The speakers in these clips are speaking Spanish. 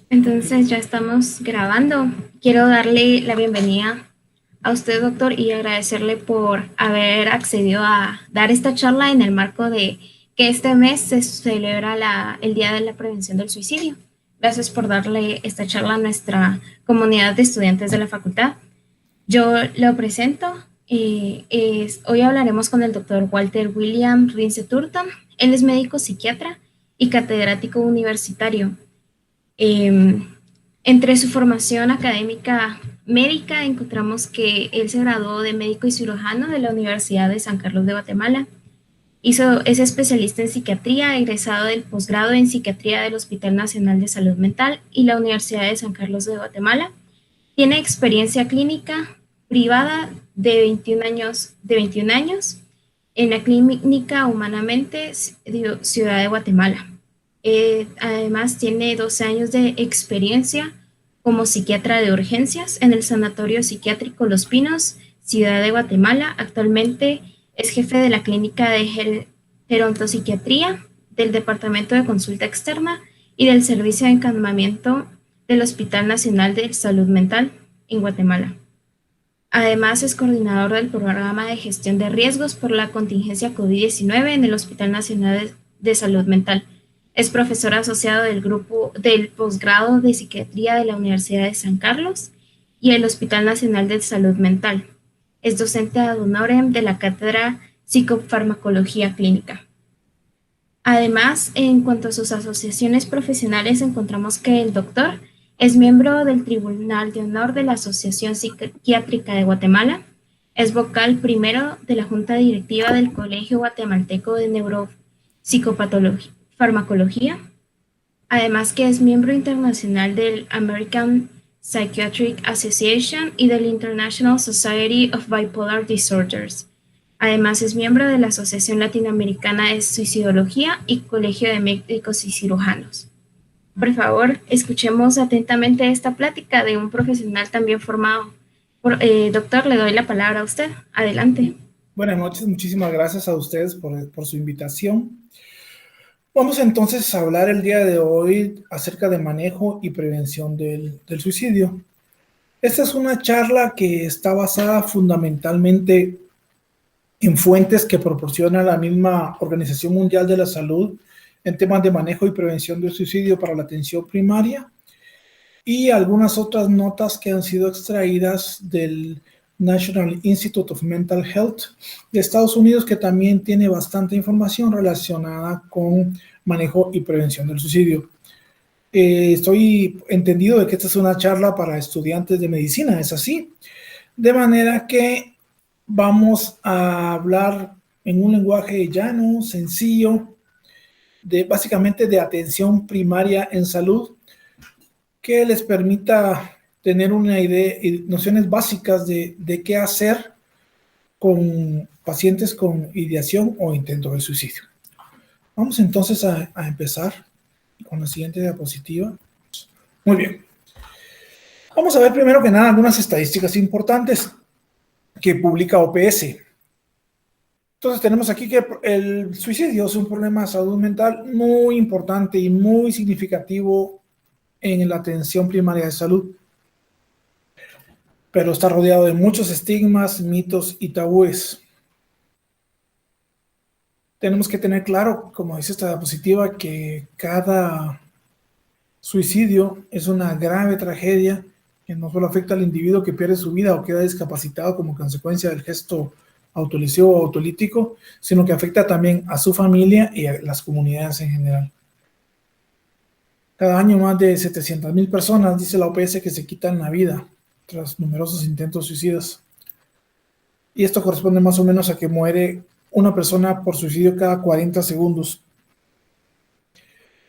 Entonces ya estamos grabando. Quiero darle la bienvenida a usted, doctor, y agradecerle por haber accedido a dar esta charla en el marco de que este mes se celebra el Día de la Prevención del Suicidio. Gracias por darle esta charla a nuestra comunidad de estudiantes de la facultad. Yo lo presento. Hoy hablaremos con el doctor Walter William Rince Turton. Él es médico psiquiatra y catedrático universitario. Eh, Entre su formación académica médica encontramos que él se graduó de médico y cirujano de la Universidad de San Carlos de Guatemala. Es especialista en psiquiatría, egresado del posgrado en psiquiatría del Hospital Nacional de Salud Mental y la Universidad de San Carlos de Guatemala. Tiene experiencia clínica privada de 21 años en la Clínica Humanamente Ciudad de Guatemala. Además, tiene 12 años de experiencia como psiquiatra de urgencias en el Sanatorio Psiquiátrico Los Pinos, Ciudad de Guatemala. Actualmente es jefe de la Clínica de Gerontopsiquiatría, del Departamento de Consulta Externa y del Servicio de Encaminamiento del Hospital Nacional de Salud Mental en Guatemala. Además, es coordinador del programa de gestión de riesgos por la contingencia COVID-19 en el Hospital Nacional de Salud Mental. Es profesor asociado del grupo del posgrado de psiquiatría de la Universidad de San Carlos y el Hospital Nacional de Salud Mental. Es docente ad honorem de la cátedra Psicofarmacología Clínica. Además, en cuanto a sus asociaciones profesionales, encontramos que el doctor es miembro del Tribunal de Honor de la Asociación Psiquiátrica de Guatemala, es vocal primero de la Junta Directiva del Colegio Guatemalteco de Neuropsicofarmacología, además que es miembro internacional del American Psychiatric Association y del International Society of Bipolar Disorders. Además, es miembro de la Asociación Latinoamericana de Suicidología y Colegio de Médicos y Cirujanos. Por favor, escuchemos atentamente esta plática de un profesional también formado. Doctor, le doy la palabra a usted. Adelante. Buenas noches, muchísimas gracias a ustedes por su invitación. Vamos entonces a hablar el día de hoy acerca de manejo y prevención del suicidio. Esta es una charla que está basada fundamentalmente en fuentes que proporciona la misma Organización Mundial de la Salud en temas de manejo y prevención del suicidio para la atención primaria y algunas otras notas que han sido extraídas del National Institute of Mental Health de Estados Unidos, que también tiene bastante información relacionada con manejo y prevención del suicidio. Estoy entendido de que esta es una charla para estudiantes de medicina, ¿es así? De manera que vamos a hablar en un lenguaje llano, sencillo, básicamente de atención primaria en salud, que les permita tener una idea y nociones básicas de qué hacer con pacientes con ideación o intento de suicidio. Vamos entonces a empezar con la siguiente diapositiva. Muy bien. Vamos a ver primero que nada algunas estadísticas importantes que publica OPS. Entonces tenemos aquí que el suicidio es un problema de salud mental muy importante y muy significativo en la atención primaria de salud, pero está rodeado de muchos estigmas, mitos y tabúes. Tenemos que tener claro, como dice esta diapositiva, que cada suicidio es una grave tragedia que no solo afecta al individuo que pierde su vida o queda discapacitado como consecuencia del gesto autolesivo o autolítico, sino que afecta también a su familia y a las comunidades en general. Cada año más de 700,000 personas, dice la OPS, que se quitan la vida tras numerosos intentos suicidas. Y esto corresponde más o menos a que muere una persona por suicidio cada 40 segundos.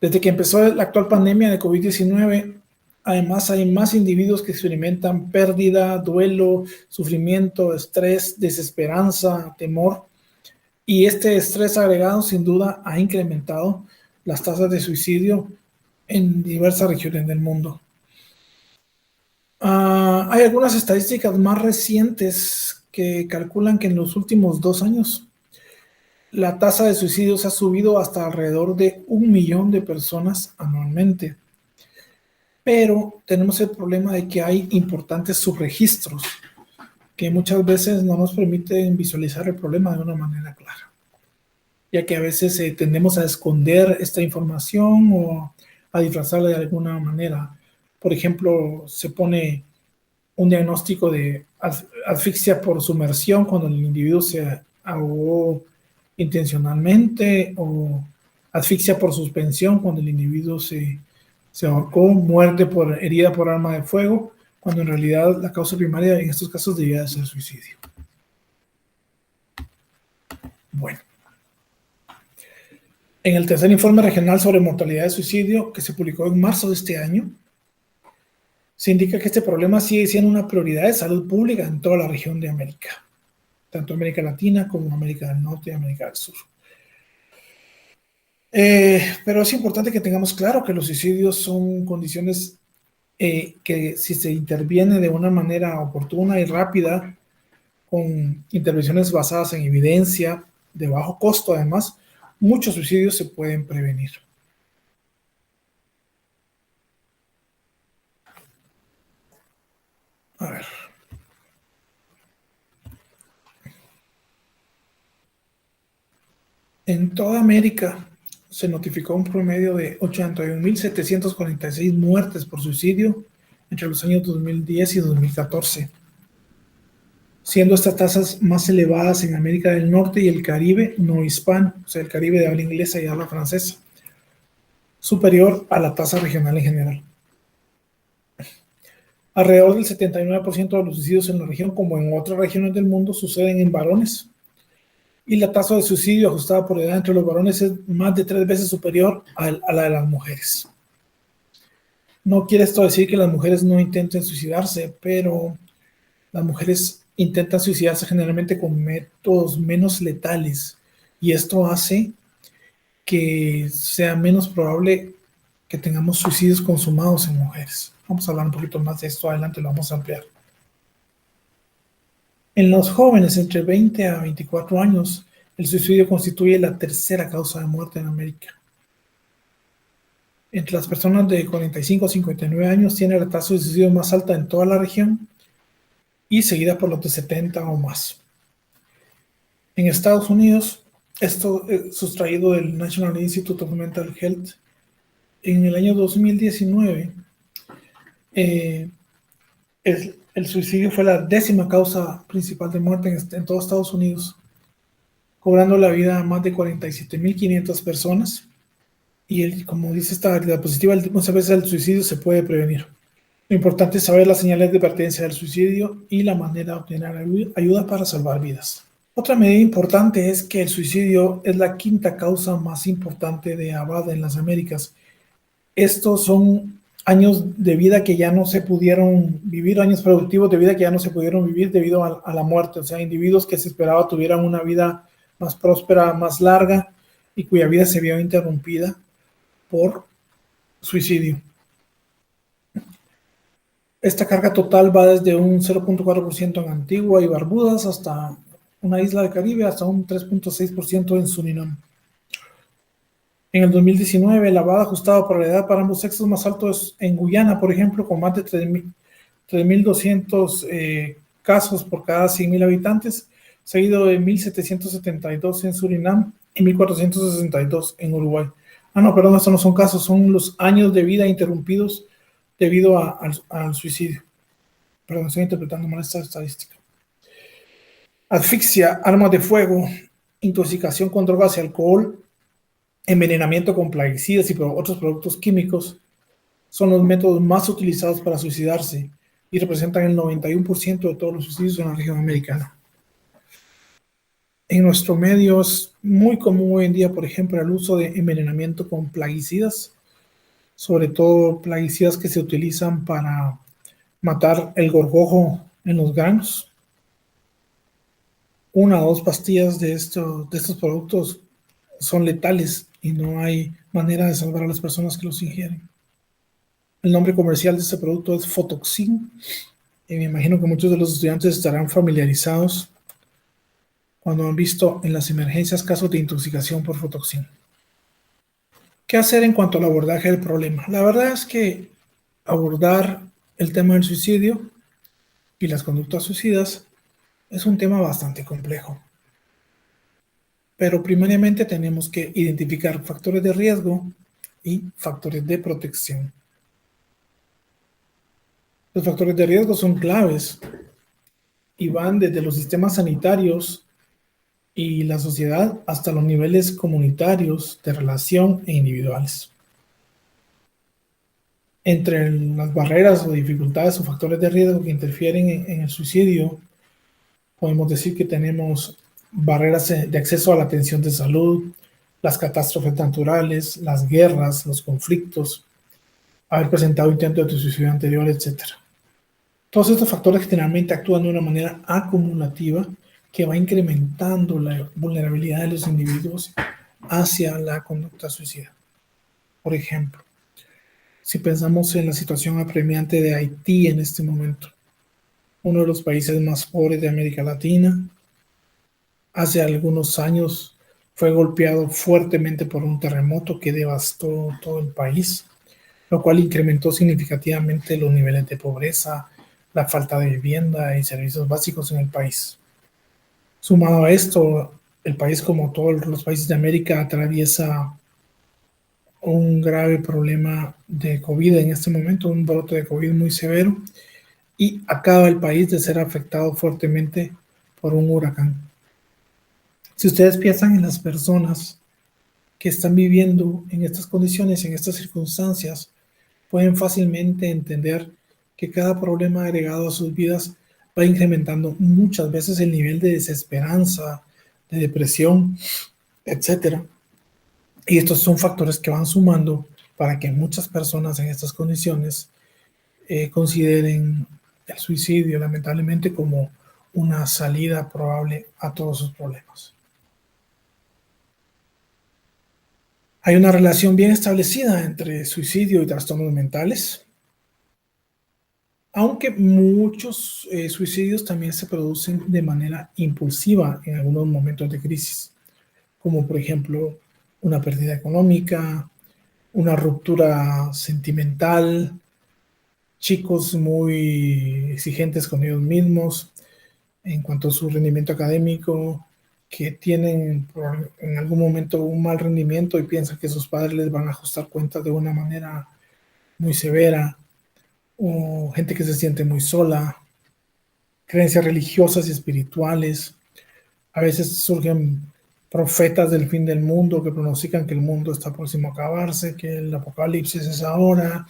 Desde que empezó la actual pandemia de COVID-19, además hay más individuos que experimentan pérdida, duelo, sufrimiento, estrés, desesperanza, temor. Y este estrés agregado sin duda ha incrementado las tasas de suicidio en diversas regiones del mundo. Hay algunas estadísticas más recientes que calculan que en los últimos 2 años la tasa de suicidios ha subido hasta alrededor de 1 millón de personas anualmente. pero tenemos el problema de que hay importantes subregistros que muchas veces no nos permiten visualizar el problema de una manera clara, ya que a veces tendemos a esconder esta información o a disfrazarla de alguna manera. Por ejemplo, se pone un diagnóstico de asfixia por sumersión cuando el individuo se ahogó intencionalmente, o asfixia por suspensión cuando el individuo se ahorcó, muerte por herida por arma de fuego, cuando en realidad la causa primaria en estos casos debía de ser suicidio. Bueno, en el tercer informe regional sobre mortalidad de suicidio, que se publicó en marzo de este año, se indica que este problema sigue siendo una prioridad de salud pública en toda la región de América, tanto América Latina como América del Norte y América del Sur. Pero es importante que tengamos claro que los suicidios son condiciones que, si se interviene de una manera oportuna y rápida, con intervenciones basadas en evidencia, de bajo costo además, muchos suicidios se pueden prevenir. A ver. En toda América se notificó un promedio de 81.746 muertes por suicidio entre los años 2010 y 2014, siendo estas tasas más elevadas en América del Norte y el Caribe no hispano, o sea, el Caribe de habla inglesa y habla francesa, superior a la tasa regional en general. Alrededor del 79% de los suicidios en la región, como en otras regiones del mundo, suceden en varones, y la tasa de suicidio ajustada por edad entre los varones es más de 3 veces superior a la de las mujeres. No quiere esto decir que las mujeres no intenten suicidarse, pero las mujeres intentan suicidarse generalmente con métodos menos letales, y esto hace que sea menos probable que tengamos suicidios consumados en mujeres. Vamos a hablar un poquito más de esto adelante, lo vamos a ampliar. En los jóvenes entre 20 a 24 años, el suicidio constituye la tercera causa de muerte en América. Entre las personas de 45 a 59 años tiene la tasa de suicidio más alta en toda la región y seguida por los de 70 o más. En Estados Unidos, esto sustraído del National Institute of Mental Health, en el año 2019, el suicidio fue la 10ª causa principal de muerte en todos Estados Unidos, cobrando la vida a más de 47.500 personas. Y como dice esta diapositiva, muchas veces el suicidio se puede prevenir. Lo importante es saber las señales de advertencia del suicidio y la manera de obtener ayuda para salvar vidas. Otra medida importante es que el suicidio es la 5ª causa más importante de ABAD en las Américas. Estos son años de vida que ya no se pudieron vivir, años productivos de vida que ya no se pudieron vivir debido a la muerte. O sea, individuos que se esperaba tuvieran una vida más próspera, más larga, y cuya vida se vio interrumpida por suicidio. Esta carga total va desde un 0.4% en Antigua y Barbudas hasta una isla del Caribe, hasta un 3.6% en Surinam. En el 2019, la ABAD ajustada por la edad para ambos sexos más alto es en Guyana, por ejemplo, con más de 3.200 casos por cada 100.000 habitantes, seguido de 1.772 en Surinam y 1.462 en Uruguay. No, perdón, estos no son casos, son los años de vida interrumpidos debido al suicidio. Perdón, estoy interpretando mal esta estadística. Asfixia, armas de fuego, intoxicación con drogas y alcohol, envenenamiento con plaguicidas y otros productos químicos son los métodos más utilizados para suicidarse y representan el 91% de todos los suicidios en la región americana. En nuestro medio es muy común hoy en día, por ejemplo, el uso de envenenamiento con plaguicidas, sobre todo plaguicidas que se utilizan para matar el gorgojo en los granos. 1 o 2 pastillas de estos productos son letales y no hay manera de salvar a las personas que los ingieren. El nombre comercial de este producto es Fotoxin, y me imagino que muchos de los estudiantes estarán familiarizados cuando han visto en las emergencias casos de intoxicación por Fotoxin. ¿Qué hacer en cuanto al abordaje del problema? La verdad es que abordar el tema del suicidio y las conductas suicidas es un tema bastante complejo, pero primariamente tenemos que identificar factores de riesgo y factores de protección. Los factores de riesgo son claves y van desde los sistemas sanitarios y la sociedad hasta los niveles comunitarios de relación e individuales. Entre las barreras o dificultades o factores de riesgo que interfieren en el suicidio, podemos decir que tenemos barreras de acceso a la atención de salud, las catástrofes naturales, las guerras, los conflictos, haber presentado intentos de suicidio anterior, etc. Todos estos factores generalmente actúan de una manera acumulativa que va incrementando la vulnerabilidad de los individuos hacia la conducta suicida. Por ejemplo, si pensamos en la situación apremiante de Haití en este momento, uno de los países más pobres de América Latina, hace algunos años fue golpeado fuertemente por un terremoto que devastó todo el país, lo cual incrementó significativamente los niveles de pobreza, la falta de vivienda y servicios básicos en el país. Sumado a esto, el país, como todos los países de América, atraviesa un grave problema de COVID en este momento, un brote de COVID muy severo, y acaba el país de ser afectado fuertemente por un huracán. Si ustedes piensan en las personas que están viviendo en estas condiciones, en estas circunstancias, pueden fácilmente entender que cada problema agregado a sus vidas va incrementando muchas veces el nivel de desesperanza, de depresión, etc. Y estos son factores que van sumando para que muchas personas en estas condiciones consideren el suicidio lamentablemente como una salida probable a todos sus problemas. Hay una relación bien establecida entre suicidio y trastornos mentales, aunque muchos suicidios también se producen de manera impulsiva en algunos momentos de crisis, como por ejemplo una pérdida económica, una ruptura sentimental, chicos muy exigentes con ellos mismos en cuanto a su rendimiento académico, que tienen en algún momento un mal rendimiento y piensan que sus padres les van a ajustar cuentas de una manera muy severa, o gente que se siente muy sola, creencias religiosas y espirituales. A veces surgen profetas del fin del mundo que pronostican que el mundo está próximo a acabarse, que el apocalipsis es ahora,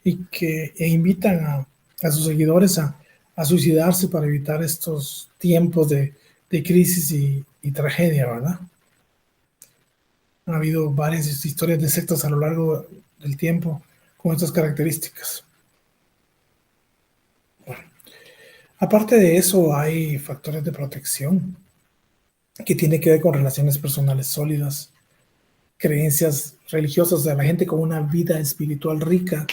y que invitan a sus seguidores a suicidarse para evitar estos tiempos de crisis y tragedia, ¿verdad? Ha habido varias historias de sectas a lo largo del tiempo con estas características. Bueno, aparte de eso, hay factores de protección que tienen que ver con relaciones personales sólidas, creencias religiosas. De la gente con una vida espiritual rica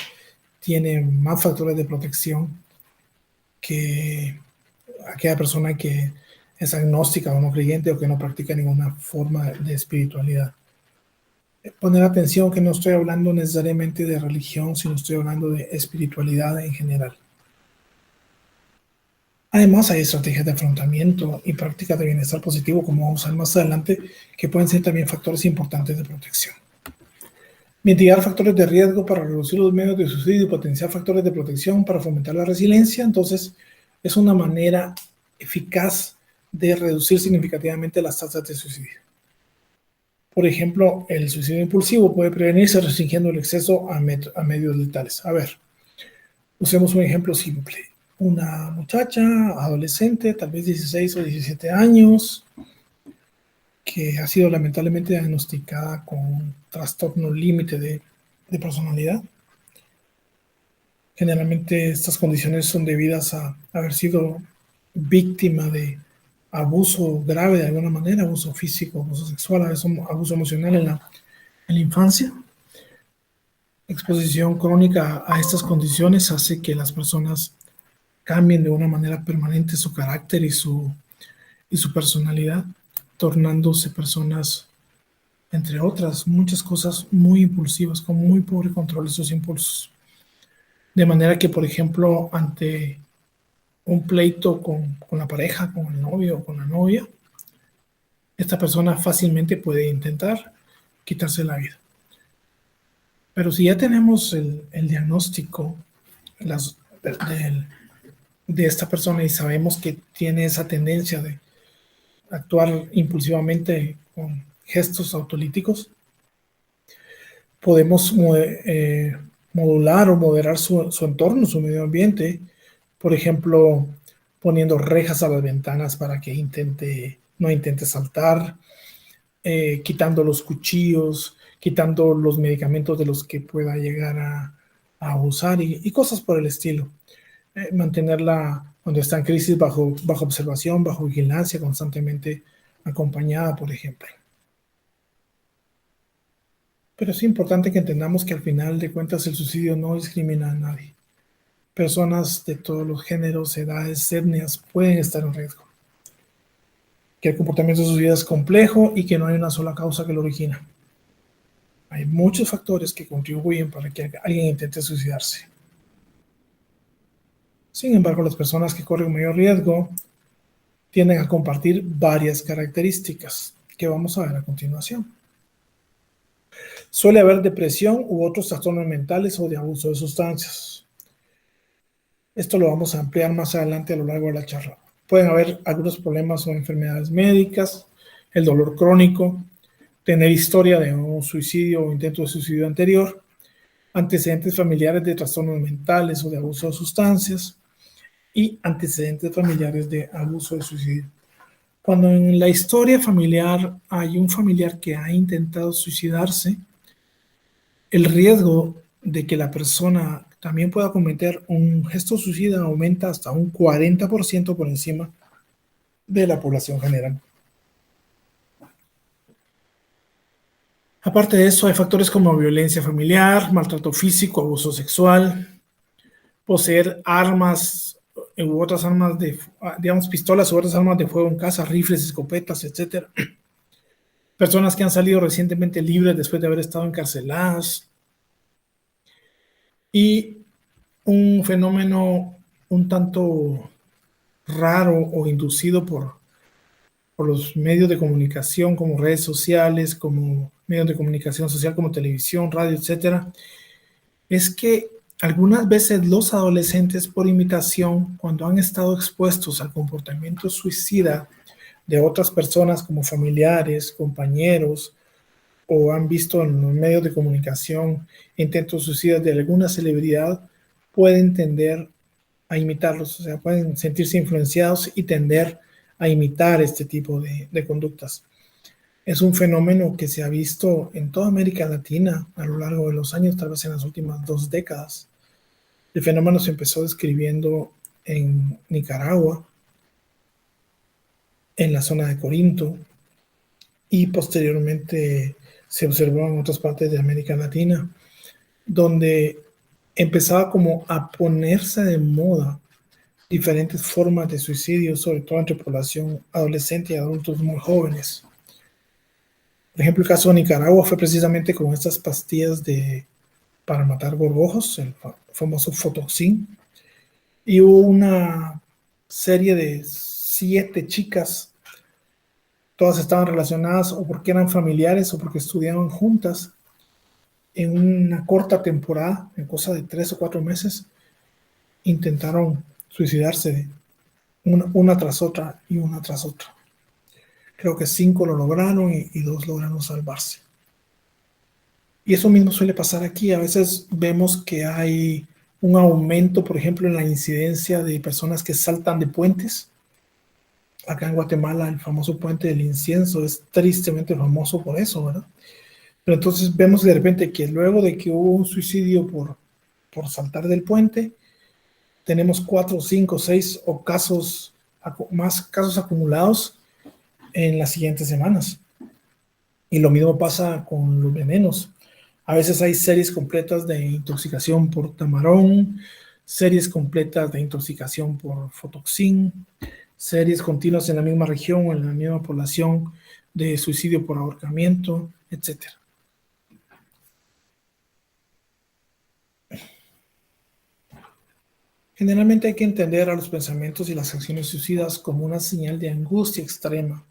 tiene más factores de protección que aquella persona que es agnóstica o no creyente o que no practica ninguna forma de espiritualidad. Poner atención que no estoy hablando necesariamente de religión, sino estoy hablando de espiritualidad en general. Además, hay estrategias de afrontamiento y prácticas de bienestar positivo, como vamos a ver más adelante, que pueden ser también factores importantes de protección. Mitigar factores de riesgo para reducir los medios de suicidio y potenciar factores de protección para fomentar la resiliencia. Entonces, es una manera eficaz de reducir significativamente las tasas de suicidio. Por ejemplo, el suicidio impulsivo puede prevenirse restringiendo el acceso a medios letales. A ver, usemos un ejemplo simple. Una muchacha, adolescente, tal vez 16 o 17 años, que ha sido lamentablemente diagnosticada con un trastorno límite de personalidad. Generalmente estas condiciones son debidas a haber sido víctima de abuso grave de alguna manera, abuso físico, abuso sexual, abuso emocional en la infancia. Exposición crónica a estas condiciones hace que las personas cambien de una manera permanente su carácter y su personalidad, tornándose personas, entre otras, muchas cosas muy impulsivas, con muy pobre control de sus impulsos. De manera que, por ejemplo, ante un pleito con la pareja, con el novio o con la novia, esta persona fácilmente puede intentar quitarse la vida. Pero si ya tenemos el diagnóstico las, de esta persona y sabemos que tiene esa tendencia de actuar impulsivamente con gestos autolíticos, podemos modular o moderar su entorno, su medio ambiente, por ejemplo, poniendo rejas a las ventanas para que no intente saltar, quitando los cuchillos, quitando los medicamentos de los que pueda llegar a abusar y cosas por el estilo. Mantenerla cuando está en crisis bajo observación, bajo vigilancia, constantemente acompañada, por ejemplo. Pero es importante que entendamos que al final de cuentas el suicidio no discrimina a nadie. Personas de todos los géneros, edades, etnias pueden estar en riesgo. Que el comportamiento suicida es complejo y que no hay una sola causa que lo origina. Hay muchos factores que contribuyen para que alguien intente suicidarse. Sin embargo, las personas que corren mayor riesgo tienden a compartir varias características que vamos a ver a continuación. Suele haber depresión u otros trastornos mentales o de abuso de sustancias. Esto lo vamos a ampliar más adelante a lo largo de la charla. Pueden haber algunos problemas o enfermedades médicas, el dolor crónico, tener historia de un suicidio o intento de suicidio anterior, antecedentes familiares de trastornos mentales o de abuso de sustancias y antecedentes familiares de abuso de suicidio. Cuando en la historia familiar hay un familiar que ha intentado suicidarse, el riesgo de que la persona también pueda cometer un gesto suicida aumenta hasta un 40% por encima de la población general. Aparte de eso, hay factores como violencia familiar, maltrato físico, abuso sexual, poseer armas u otras armas digamos, pistolas u otras armas de fuego en casa, rifles, escopetas, etc. Personas que han salido recientemente libres después de haber estado encarceladas. Y un fenómeno un tanto raro o inducido por los medios de comunicación como redes sociales, como medios de comunicación social como televisión, radio, etcétera, es que algunas veces los adolescentes por imitación, cuando han estado expuestos al comportamiento suicida de otras personas como familiares, compañeros, o han visto en los medios de comunicación intentos suicidas de alguna celebridad, pueden tender a imitarlos, o sea, pueden sentirse influenciados y tender a imitar este tipo de conductas. Es un fenómeno que se ha visto en toda América Latina a lo largo de los años, tal vez en las últimas 2 décadas. El fenómeno se empezó describiendo en Nicaragua, en la zona de Corinto, y posteriormente se observó en otras partes de América Latina, donde empezaba como a ponerse de moda diferentes formas de suicidio, sobre todo entre población adolescente y adultos muy jóvenes. Por ejemplo, el caso de Nicaragua fue precisamente con estas pastillas para matar gorgojos, el famoso Fotoxin, y hubo una serie de 7 chicas, todas estaban relacionadas o porque eran familiares o porque estudiaban juntas, en una corta temporada, en cosa de 3 o 4 meses, intentaron suicidarse una tras otra y una tras otra. Creo que 5 lo lograron y 2 lograron salvarse. Y eso mismo suele pasar aquí. A veces vemos que hay un aumento, por ejemplo, en la incidencia de personas que saltan de puentes. Acá en Guatemala el famoso puente del incienso es tristemente famoso por eso, ¿verdad? Pero entonces vemos de repente que luego de que hubo un suicidio por saltar del puente, tenemos 4, 5, 6 o más casos acumulados en las siguientes semanas. Y lo mismo pasa con los venenos. A veces hay series completas de intoxicación por tamarón, series completas de intoxicación por fotoxin, series continuas en la misma región o en la misma población de suicidio por ahorcamiento, etc. Generalmente hay que entender a los pensamientos y las acciones suicidas como una señal de angustia extrema,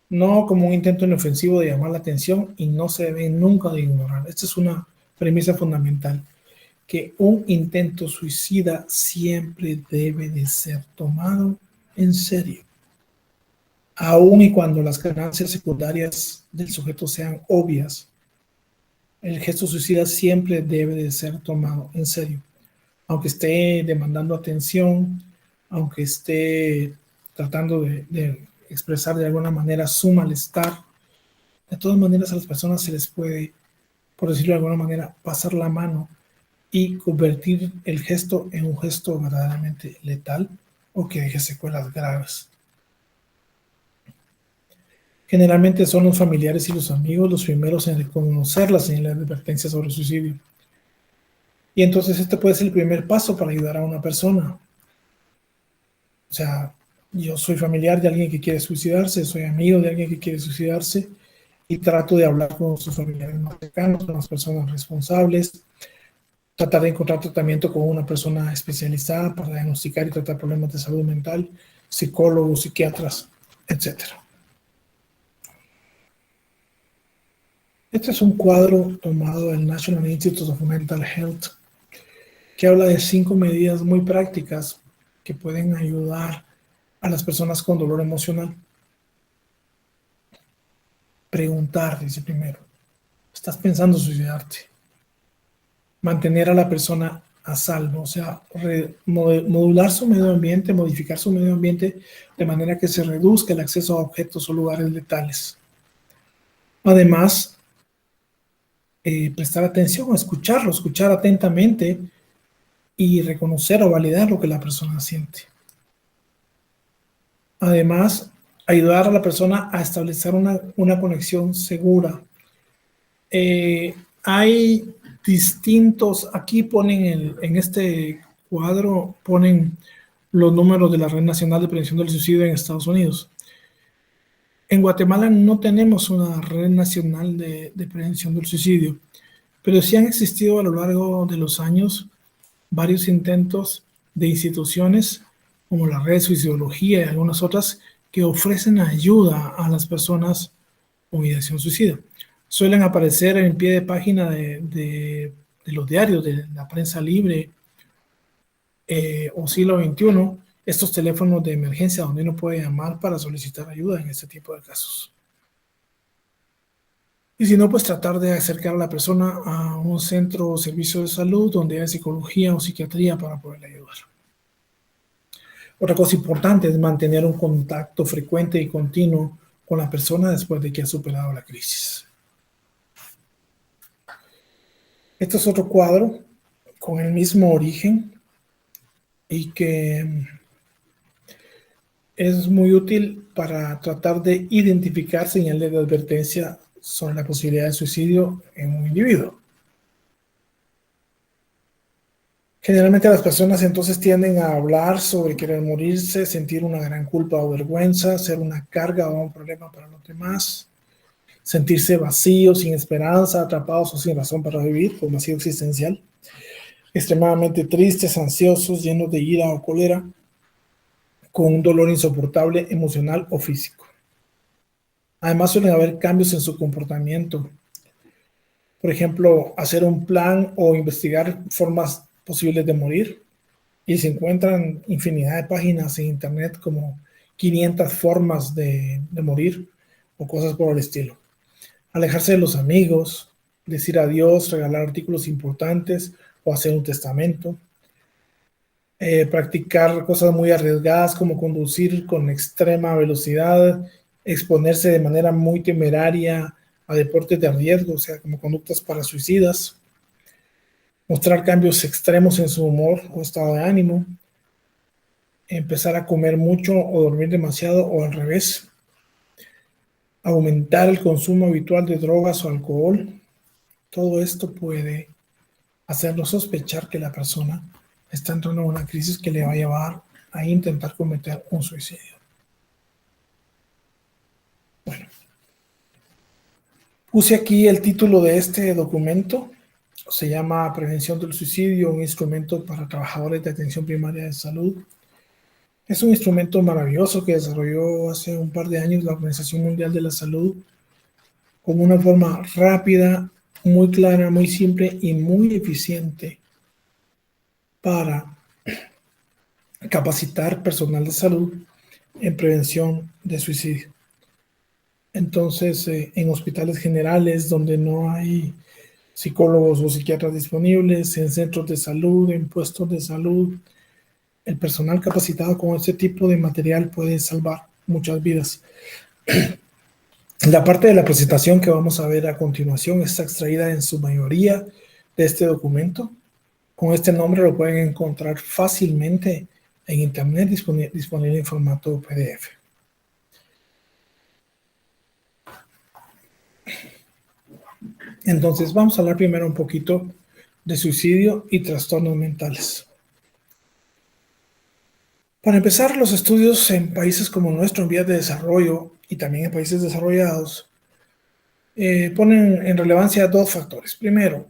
no como un intento inofensivo de llamar la atención, y no se debe nunca de ignorar. Esta es una premisa fundamental, que un intento suicida siempre debe de ser tomado en serio, aun y cuando las ganancias secundarias del sujeto sean obvias. El gesto suicida siempre debe de ser tomado en serio, aunque esté demandando atención, aunque esté tratando de expresar de alguna manera su malestar. De todas maneras, a las personas se les puede, por decirlo de alguna manera, pasar la mano y convertir el gesto en un gesto verdaderamente letal o que deje secuelas graves. Generalmente son los familiares y los amigos los primeros en reconocer las señales de advertencia sobre el suicidio. Y entonces este puede ser el primer paso para ayudar a una persona. O sea, yo soy familiar de alguien que quiere suicidarse, soy amigo de alguien que quiere suicidarse y trato de hablar con sus familiares más cercanos, con las personas responsables, tratar de encontrar tratamiento con una persona especializada para diagnosticar y tratar problemas de salud mental, psicólogos, psiquiatras, etc. Este es un cuadro tomado del National Institute of Mental Health que habla de 5 medidas muy prácticas que pueden ayudar a las personas con dolor emocional. Preguntar, dice primero, ¿estás pensando suicidarte? Mantener a la persona a salvo, o sea, modular su medio ambiente, modificar su medio ambiente de manera que se reduzca el acceso a objetos o lugares letales. Además, prestar atención, escuchar atentamente y reconocer o validar lo que la persona siente. Además, ayudar a la persona a establecer una conexión segura. Hay distintos, aquí ponen en este cuadro, ponen los números de la Red Nacional de Prevención del Suicidio en Estados Unidos. En Guatemala no tenemos una red nacional de prevención del suicidio, pero sí han existido a lo largo de los años varios intentos de instituciones como la Red Suicidología y algunas otras que ofrecen ayuda a las personas con ideación suicida. Suelen aparecer en pie de página de los diarios, de la prensa libre o siglo XXI, estos teléfonos de emergencia donde uno puede llamar para solicitar ayuda en este tipo de casos. Y si no, pues tratar de acercar a la persona a un centro o servicio de salud donde hay psicología o psiquiatría para poderle ayudar. Otra cosa importante es mantener un contacto frecuente y continuo con la persona después de que ha superado la crisis. Este es otro cuadro con el mismo origen y que es muy útil para tratar de identificar señales de advertencia sobre la posibilidad de suicidio en un individuo. Generalmente las personas entonces tienden a hablar sobre querer morirse, sentir una gran culpa o vergüenza, ser una carga o un problema para los demás, sentirse vacíos, sin esperanza, atrapados o sin razón para vivir, con vacío existencial, extremadamente tristes, ansiosos, llenos de ira o cólera, con un dolor insoportable emocional o físico. Además suelen haber cambios en su comportamiento. Por ejemplo, hacer un plan o investigar formas posibles de morir. Y se encuentran infinidad de páginas en internet como 500 formas de morir o cosas por el estilo. Alejarse de los amigos, decir adiós, regalar artículos importantes o hacer un testamento. Practicar cosas muy arriesgadas como conducir con extrema velocidad, exponerse de manera muy temeraria a deportes de riesgo, o sea, como conductas para suicidas, mostrar cambios extremos en su humor o estado de ánimo, empezar a comer mucho o dormir demasiado o al revés, aumentar el consumo habitual de drogas o alcohol. Todo esto puede hacernos sospechar que la persona está entrando en una crisis que le va a llevar a intentar cometer un suicidio. Bueno, puse aquí el título de este documento, Se llama Prevención del Suicidio, un instrumento para trabajadores de atención primaria de salud. Es un instrumento maravilloso que desarrolló hace un par de años la Organización Mundial de la Salud con una forma rápida, muy clara, muy simple y muy eficiente para capacitar personal de salud en prevención de suicidio. Entonces, en hospitales generales donde no hay psicólogos o psiquiatras disponibles, en centros de salud, en puestos de salud, el personal capacitado con este tipo de material puede salvar muchas vidas. La parte de la presentación que vamos a ver a continuación está extraída en su mayoría de este documento. Con este nombre lo pueden encontrar fácilmente en internet, disponible en formato PDF. Entonces vamos a hablar primero un poquito de suicidio y trastornos mentales. Para empezar, los estudios en países como nuestro, en vías de desarrollo y también en países desarrollados, ponen en relevancia dos factores. Primero,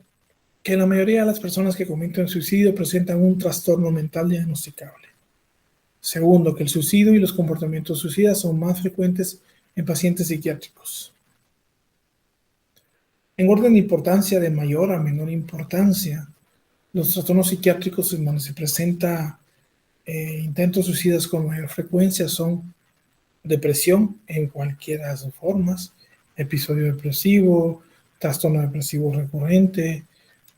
que la mayoría de las personas que cometen suicidio presentan un trastorno mental diagnosticable. Segundo, que el suicidio y los comportamientos suicidas son más frecuentes en pacientes psiquiátricos. En orden de importancia, de mayor a menor importancia, los trastornos psiquiátricos en donde se presenta intentos suicidas con mayor frecuencia son depresión en cualquiera de sus formas, episodio depresivo, trastorno depresivo recurrente,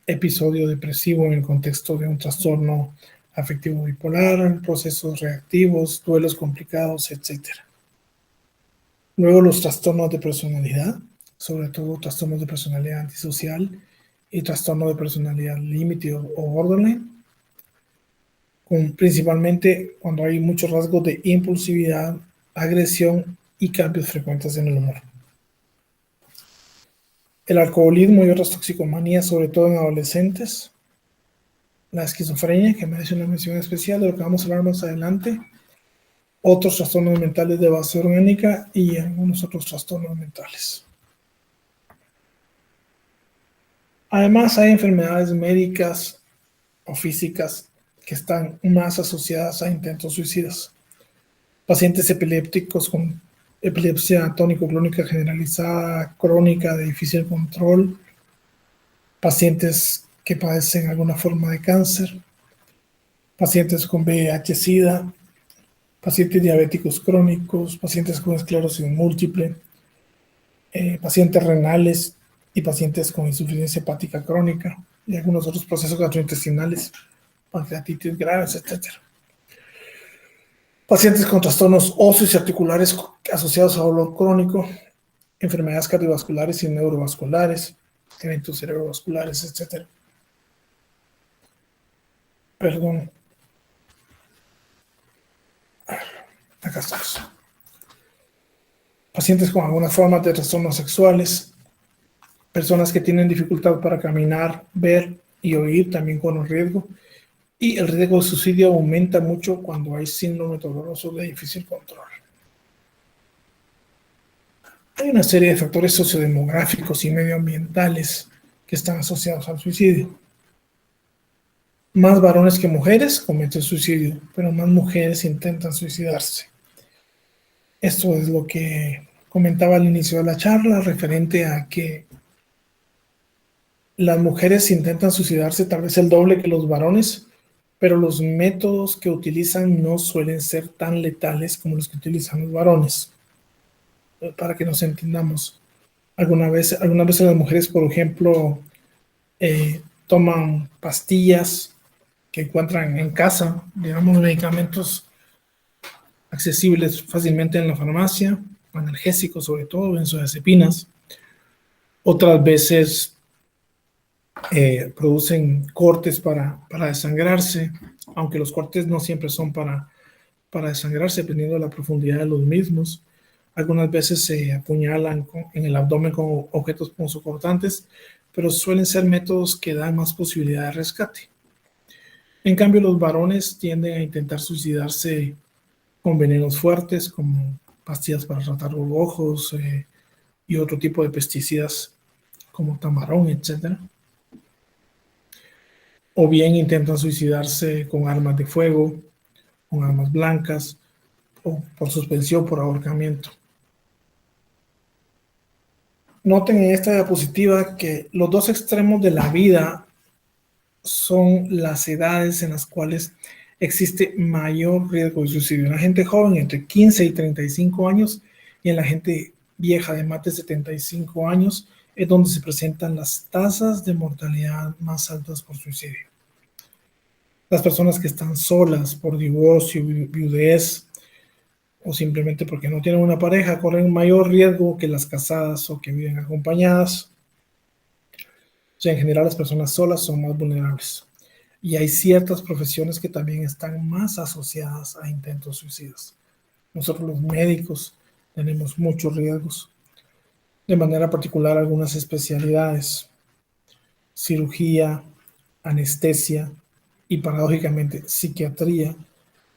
episodio depresivo en el contexto de un trastorno afectivo bipolar, procesos reactivos, duelos complicados, etc. Luego los trastornos de personalidad, sobre todo trastornos de personalidad antisocial y trastorno de personalidad límite o borderline, principalmente cuando hay muchos rasgos de impulsividad, agresión y cambios frecuentes en el humor. El alcoholismo y otras toxicomanías, sobre todo en adolescentes. La esquizofrenia, que merece una mención especial, de lo que vamos a hablar más adelante. Otros trastornos mentales de base orgánica y algunos otros trastornos mentales. Además, hay enfermedades médicas o físicas que están más asociadas a intentos suicidas. Pacientes epilépticos con epilepsia tónico-clónica generalizada, crónica de difícil control, pacientes que padecen alguna forma de cáncer, pacientes con VIH-Sida, pacientes diabéticos crónicos, pacientes con esclerosis múltiple, pacientes renales y pacientes con insuficiencia hepática crónica y algunos otros procesos gastrointestinales, pancreatitis graves, etc. Pacientes con trastornos óseos y articulares asociados a dolor crónico, enfermedades cardiovasculares y neurovasculares, eventos cerebrovasculares, etc. Perdón. Acá estamos. Pacientes con algunas formas de trastornos sexuales, personas que tienen dificultad para caminar, ver y oír, también con un riesgo. Y el riesgo de suicidio aumenta mucho cuando hay síndrome doloroso de difícil control. Hay una serie de factores sociodemográficos y medioambientales que están asociados al suicidio. Más varones que mujeres cometen suicidio, pero más mujeres intentan suicidarse. Esto es lo que comentaba al inicio de la charla, referente a que las mujeres intentan suicidarse tal vez el doble que los varones, pero los métodos que utilizan no suelen ser tan letales como los que utilizan los varones. Para que nos entendamos, algunas veces las mujeres, por ejemplo, toman pastillas que encuentran en casa, digamos, medicamentos accesibles fácilmente en la farmacia, analgésicos sobre todo, benzodiazepinas. Otras veces producen cortes para desangrarse, aunque los cortes no siempre son para desangrarse, dependiendo de la profundidad de los mismos. Algunas veces se apuñalan en el abdomen con objetos punzocortantes, pero suelen ser métodos que dan más posibilidad de rescate. En cambio, los varones tienden a intentar suicidarse con venenos fuertes, como pastillas para tratar los ojos y otro tipo de pesticidas como tamarón, etc. o bien intentan suicidarse con armas de fuego, con armas blancas, o por suspensión, por ahorcamiento. Noten en esta diapositiva que los dos extremos de la vida son las edades en las cuales existe mayor riesgo de suicidio. En la gente joven entre 15 y 35 años y en la gente vieja de más de 75 años es donde se presentan las tasas de mortalidad más altas por suicidio. Las personas que están solas por divorcio, viudez o simplemente porque no tienen una pareja corren un mayor riesgo que las casadas o que viven acompañadas. O sea, en general las personas solas son más vulnerables. Y hay ciertas profesiones que también están más asociadas a intentos suicidas. Nosotros los médicos tenemos muchos riesgos, de manera particular algunas especialidades, cirugía, anestesia y paradójicamente psiquiatría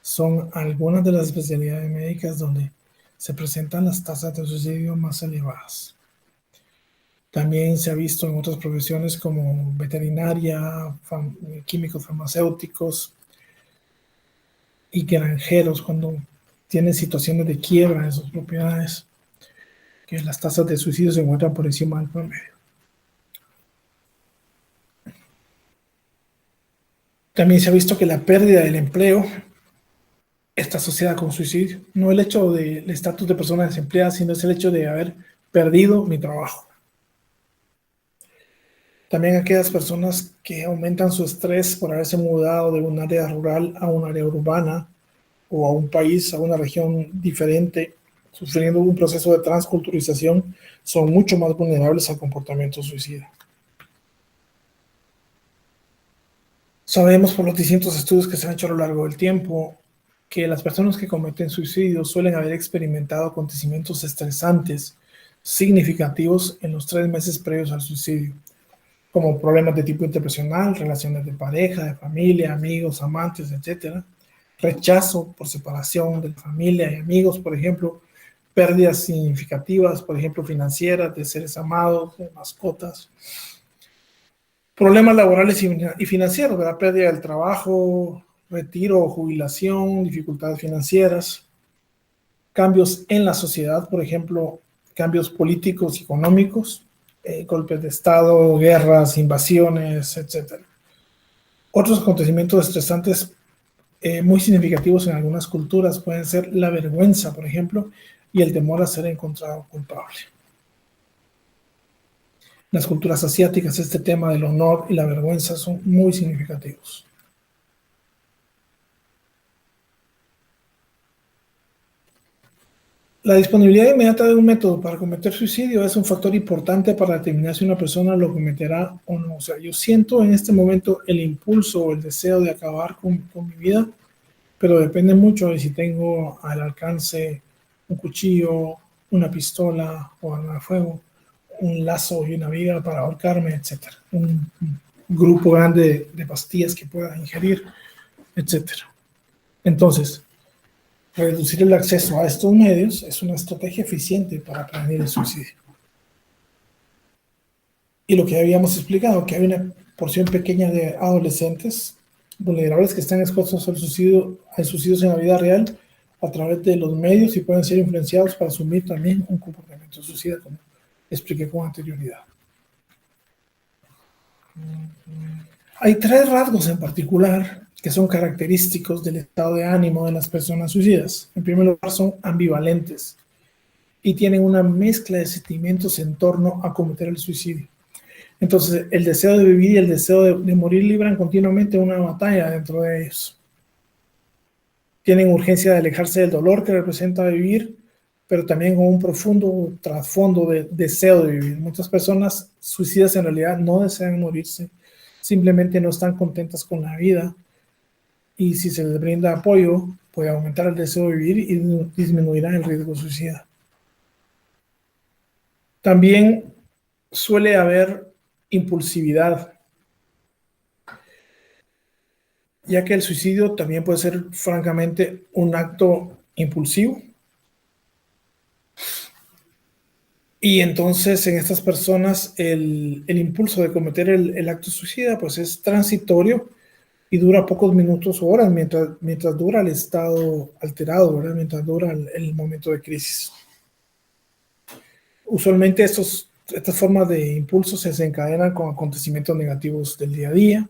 son algunas de las especialidades médicas donde se presentan las tasas de suicidio más elevadas. También se ha visto en otras profesiones como veterinaria, químicos farmacéuticos y granjeros cuando tienen situaciones de quiebra en sus propiedades, que las tasas de suicidio se encuentran por encima del promedio. También se ha visto que la pérdida del empleo está asociada con suicidio. No el hecho del estatus de persona desempleada, sino es el hecho de haber perdido mi trabajo. También aquellas personas que aumentan su estrés por haberse mudado de un área rural a un área urbana o a un país, a una región diferente, sufriendo un proceso de transculturización, son mucho más vulnerables al comportamiento suicida. Sabemos por los distintos estudios que se han hecho a lo largo del tiempo que las personas que cometen suicidio suelen haber experimentado acontecimientos estresantes significativos en los 3 meses previos al suicidio, como problemas de tipo interpersonal, relaciones de pareja, de familia, amigos, amantes, etc. Rechazo por separación de la familia y amigos, por ejemplo, pérdidas significativas, por ejemplo, financieras, de seres amados, de mascotas, problemas laborales y financieros, ¿verdad? Pérdida del trabajo, retiro o jubilación, dificultades financieras, cambios en la sociedad, por ejemplo, cambios políticos y económicos, golpes de Estado, guerras, invasiones, etc. Otros acontecimientos estresantes muy significativos en algunas culturas pueden ser la vergüenza, por ejemplo, y el temor a ser encontrado culpable. En las culturas asiáticas, este tema del honor y la vergüenza son muy significativos. La disponibilidad inmediata de un método para cometer suicidio es un factor importante para determinar si una persona lo cometerá o no. O sea, yo siento en este momento el impulso o el deseo de acabar con mi vida, pero depende mucho de si tengo al alcance un cuchillo, una pistola o arma de fuego, un lazo y una viga para ahorcarme, etc. Un grupo grande de pastillas que pueda ingerir, etc. Entonces, reducir el acceso a estos medios es una estrategia eficiente para prevenir el suicidio. Y lo que habíamos explicado, que hay una porción pequeña de adolescentes vulnerables que están expuestos al suicidio, a suicidios en la vida real a través de los medios y pueden ser influenciados para asumir también un comportamiento suicida, como expliqué con anterioridad. Hay 3 rasgos en particular que son característicos del estado de ánimo de las personas suicidas. En primer lugar, son ambivalentes y tienen una mezcla de sentimientos en torno a cometer el suicidio. Entonces, el deseo de vivir y el deseo de morir libran continuamente una batalla dentro de ellos. Tienen urgencia de alejarse del dolor que representa vivir, pero también con un profundo trasfondo de deseo de vivir. Muchas personas suicidas en realidad no desean morirse, simplemente no están contentas con la vida, y si se les brinda apoyo, puede aumentar el deseo de vivir y disminuirá el riesgo suicida. También suele haber impulsividad, ya que el suicidio también puede ser francamente un acto impulsivo Y entonces en estas personas el impulso de cometer el acto suicida pues es transitorio y dura pocos minutos o horas mientras dura el estado alterado, ¿verdad? Mientras dura el momento de crisis. Usualmente estas formas de impulsos se desencadenan con acontecimientos negativos del día a día.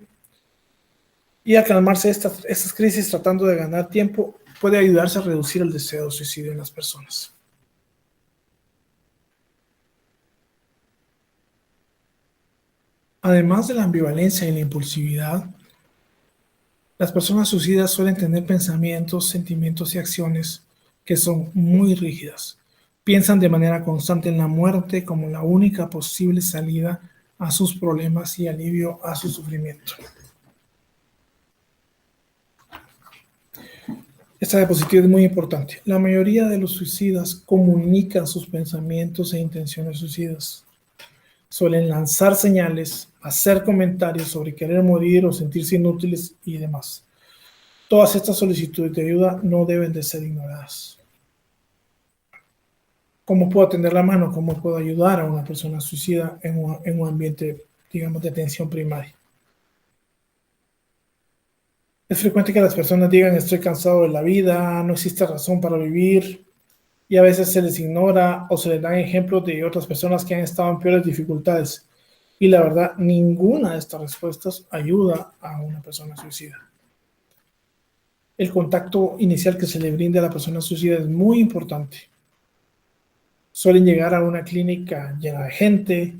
Y al calmarse estas crisis tratando de ganar tiempo, puede ayudarse a reducir el deseo de suicidio en las personas. Además de la ambivalencia y la impulsividad, las personas suicidas suelen tener pensamientos, sentimientos y acciones que son muy rígidas. Piensan de manera constante en la muerte como la única posible salida a sus problemas y alivio a su sufrimiento. Esta diapositiva es muy importante. La mayoría de los suicidas comunican sus pensamientos e intenciones suicidas. Suelen lanzar señales, hacer comentarios sobre querer morir o sentirse inútiles y demás. Todas estas solicitudes de ayuda no deben de ser ignoradas. ¿Cómo puedo tender la mano? ¿Cómo puedo ayudar a una persona suicida en un ambiente, digamos, de atención primaria? Es frecuente que las personas digan estoy cansado de la vida, no existe razón para vivir, y a veces se les ignora o se les dan ejemplos de otras personas que han estado en peores dificultades. Y la verdad, ninguna de estas respuestas ayuda a una persona suicida. El contacto inicial que se le brinda a la persona suicida es muy importante. Suelen llegar a una clínica llena de gente,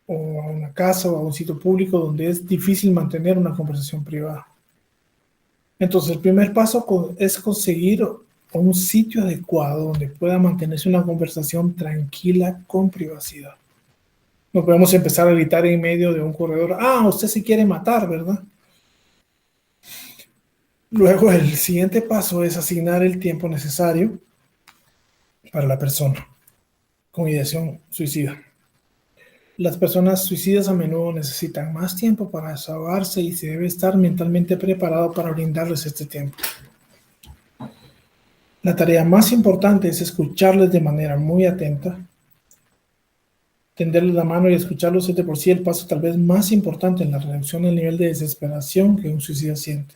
o a una casa o a un sitio público donde es difícil mantener una conversación privada. Entonces, el primer paso es conseguir un sitio adecuado donde pueda mantenerse una conversación tranquila con privacidad. No podemos empezar a gritar en medio de un corredor, usted se quiere matar, ¿verdad? Luego, el siguiente paso es asignar el tiempo necesario para la persona con ideación suicida. Las personas suicidas a menudo necesitan más tiempo para desahogarse y se debe estar mentalmente preparado para brindarles este tiempo. La tarea más importante es escucharles de manera muy atenta. Tenderles la mano y escucharlos es de por sí el paso tal vez más importante en la reducción del nivel de desesperación que un suicida siente.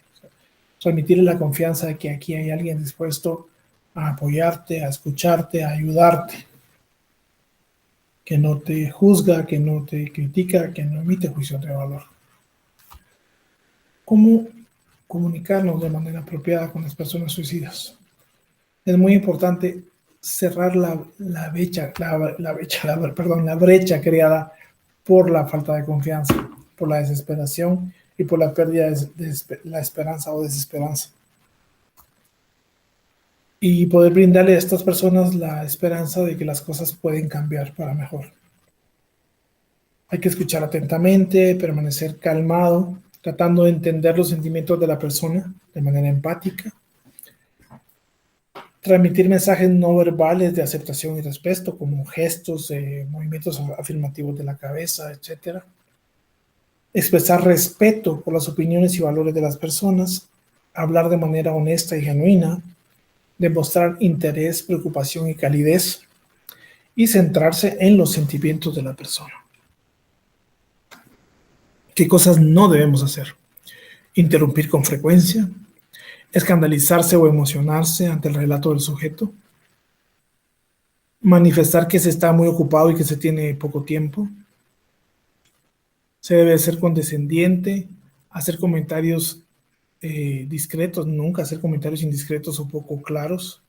Transmitirle la confianza de que aquí hay alguien dispuesto a apoyarte, a escucharte, a ayudarte, que no te juzga, que no te critica, que no emite juicios de valor. ¿Cómo comunicarnos de manera apropiada con las personas suicidas? Es muy importante cerrar la brecha creada por la falta de confianza, por la desesperación y por la pérdida de la esperanza o desesperanza. Y poder brindarle a estas personas la esperanza de que las cosas pueden cambiar para mejor. Hay que escuchar atentamente, permanecer calmado, tratando de entender los sentimientos de la persona de manera empática. Transmitir mensajes no verbales de aceptación y respeto, como gestos, movimientos afirmativos de la cabeza, etc. Expresar respeto por las opiniones y valores de las personas. Hablar de manera honesta y genuina. Demostrar interés, preocupación y calidez. Y centrarse en los sentimientos de la persona. ¿Qué cosas no debemos hacer? Interrumpir con frecuencia. Escandalizarse o emocionarse ante el relato del sujeto. Manifestar que se está muy ocupado y que se tiene poco tiempo. Se debe ser condescendiente, hacer comentarios discretos, nunca hacer comentarios indiscretos o poco claros.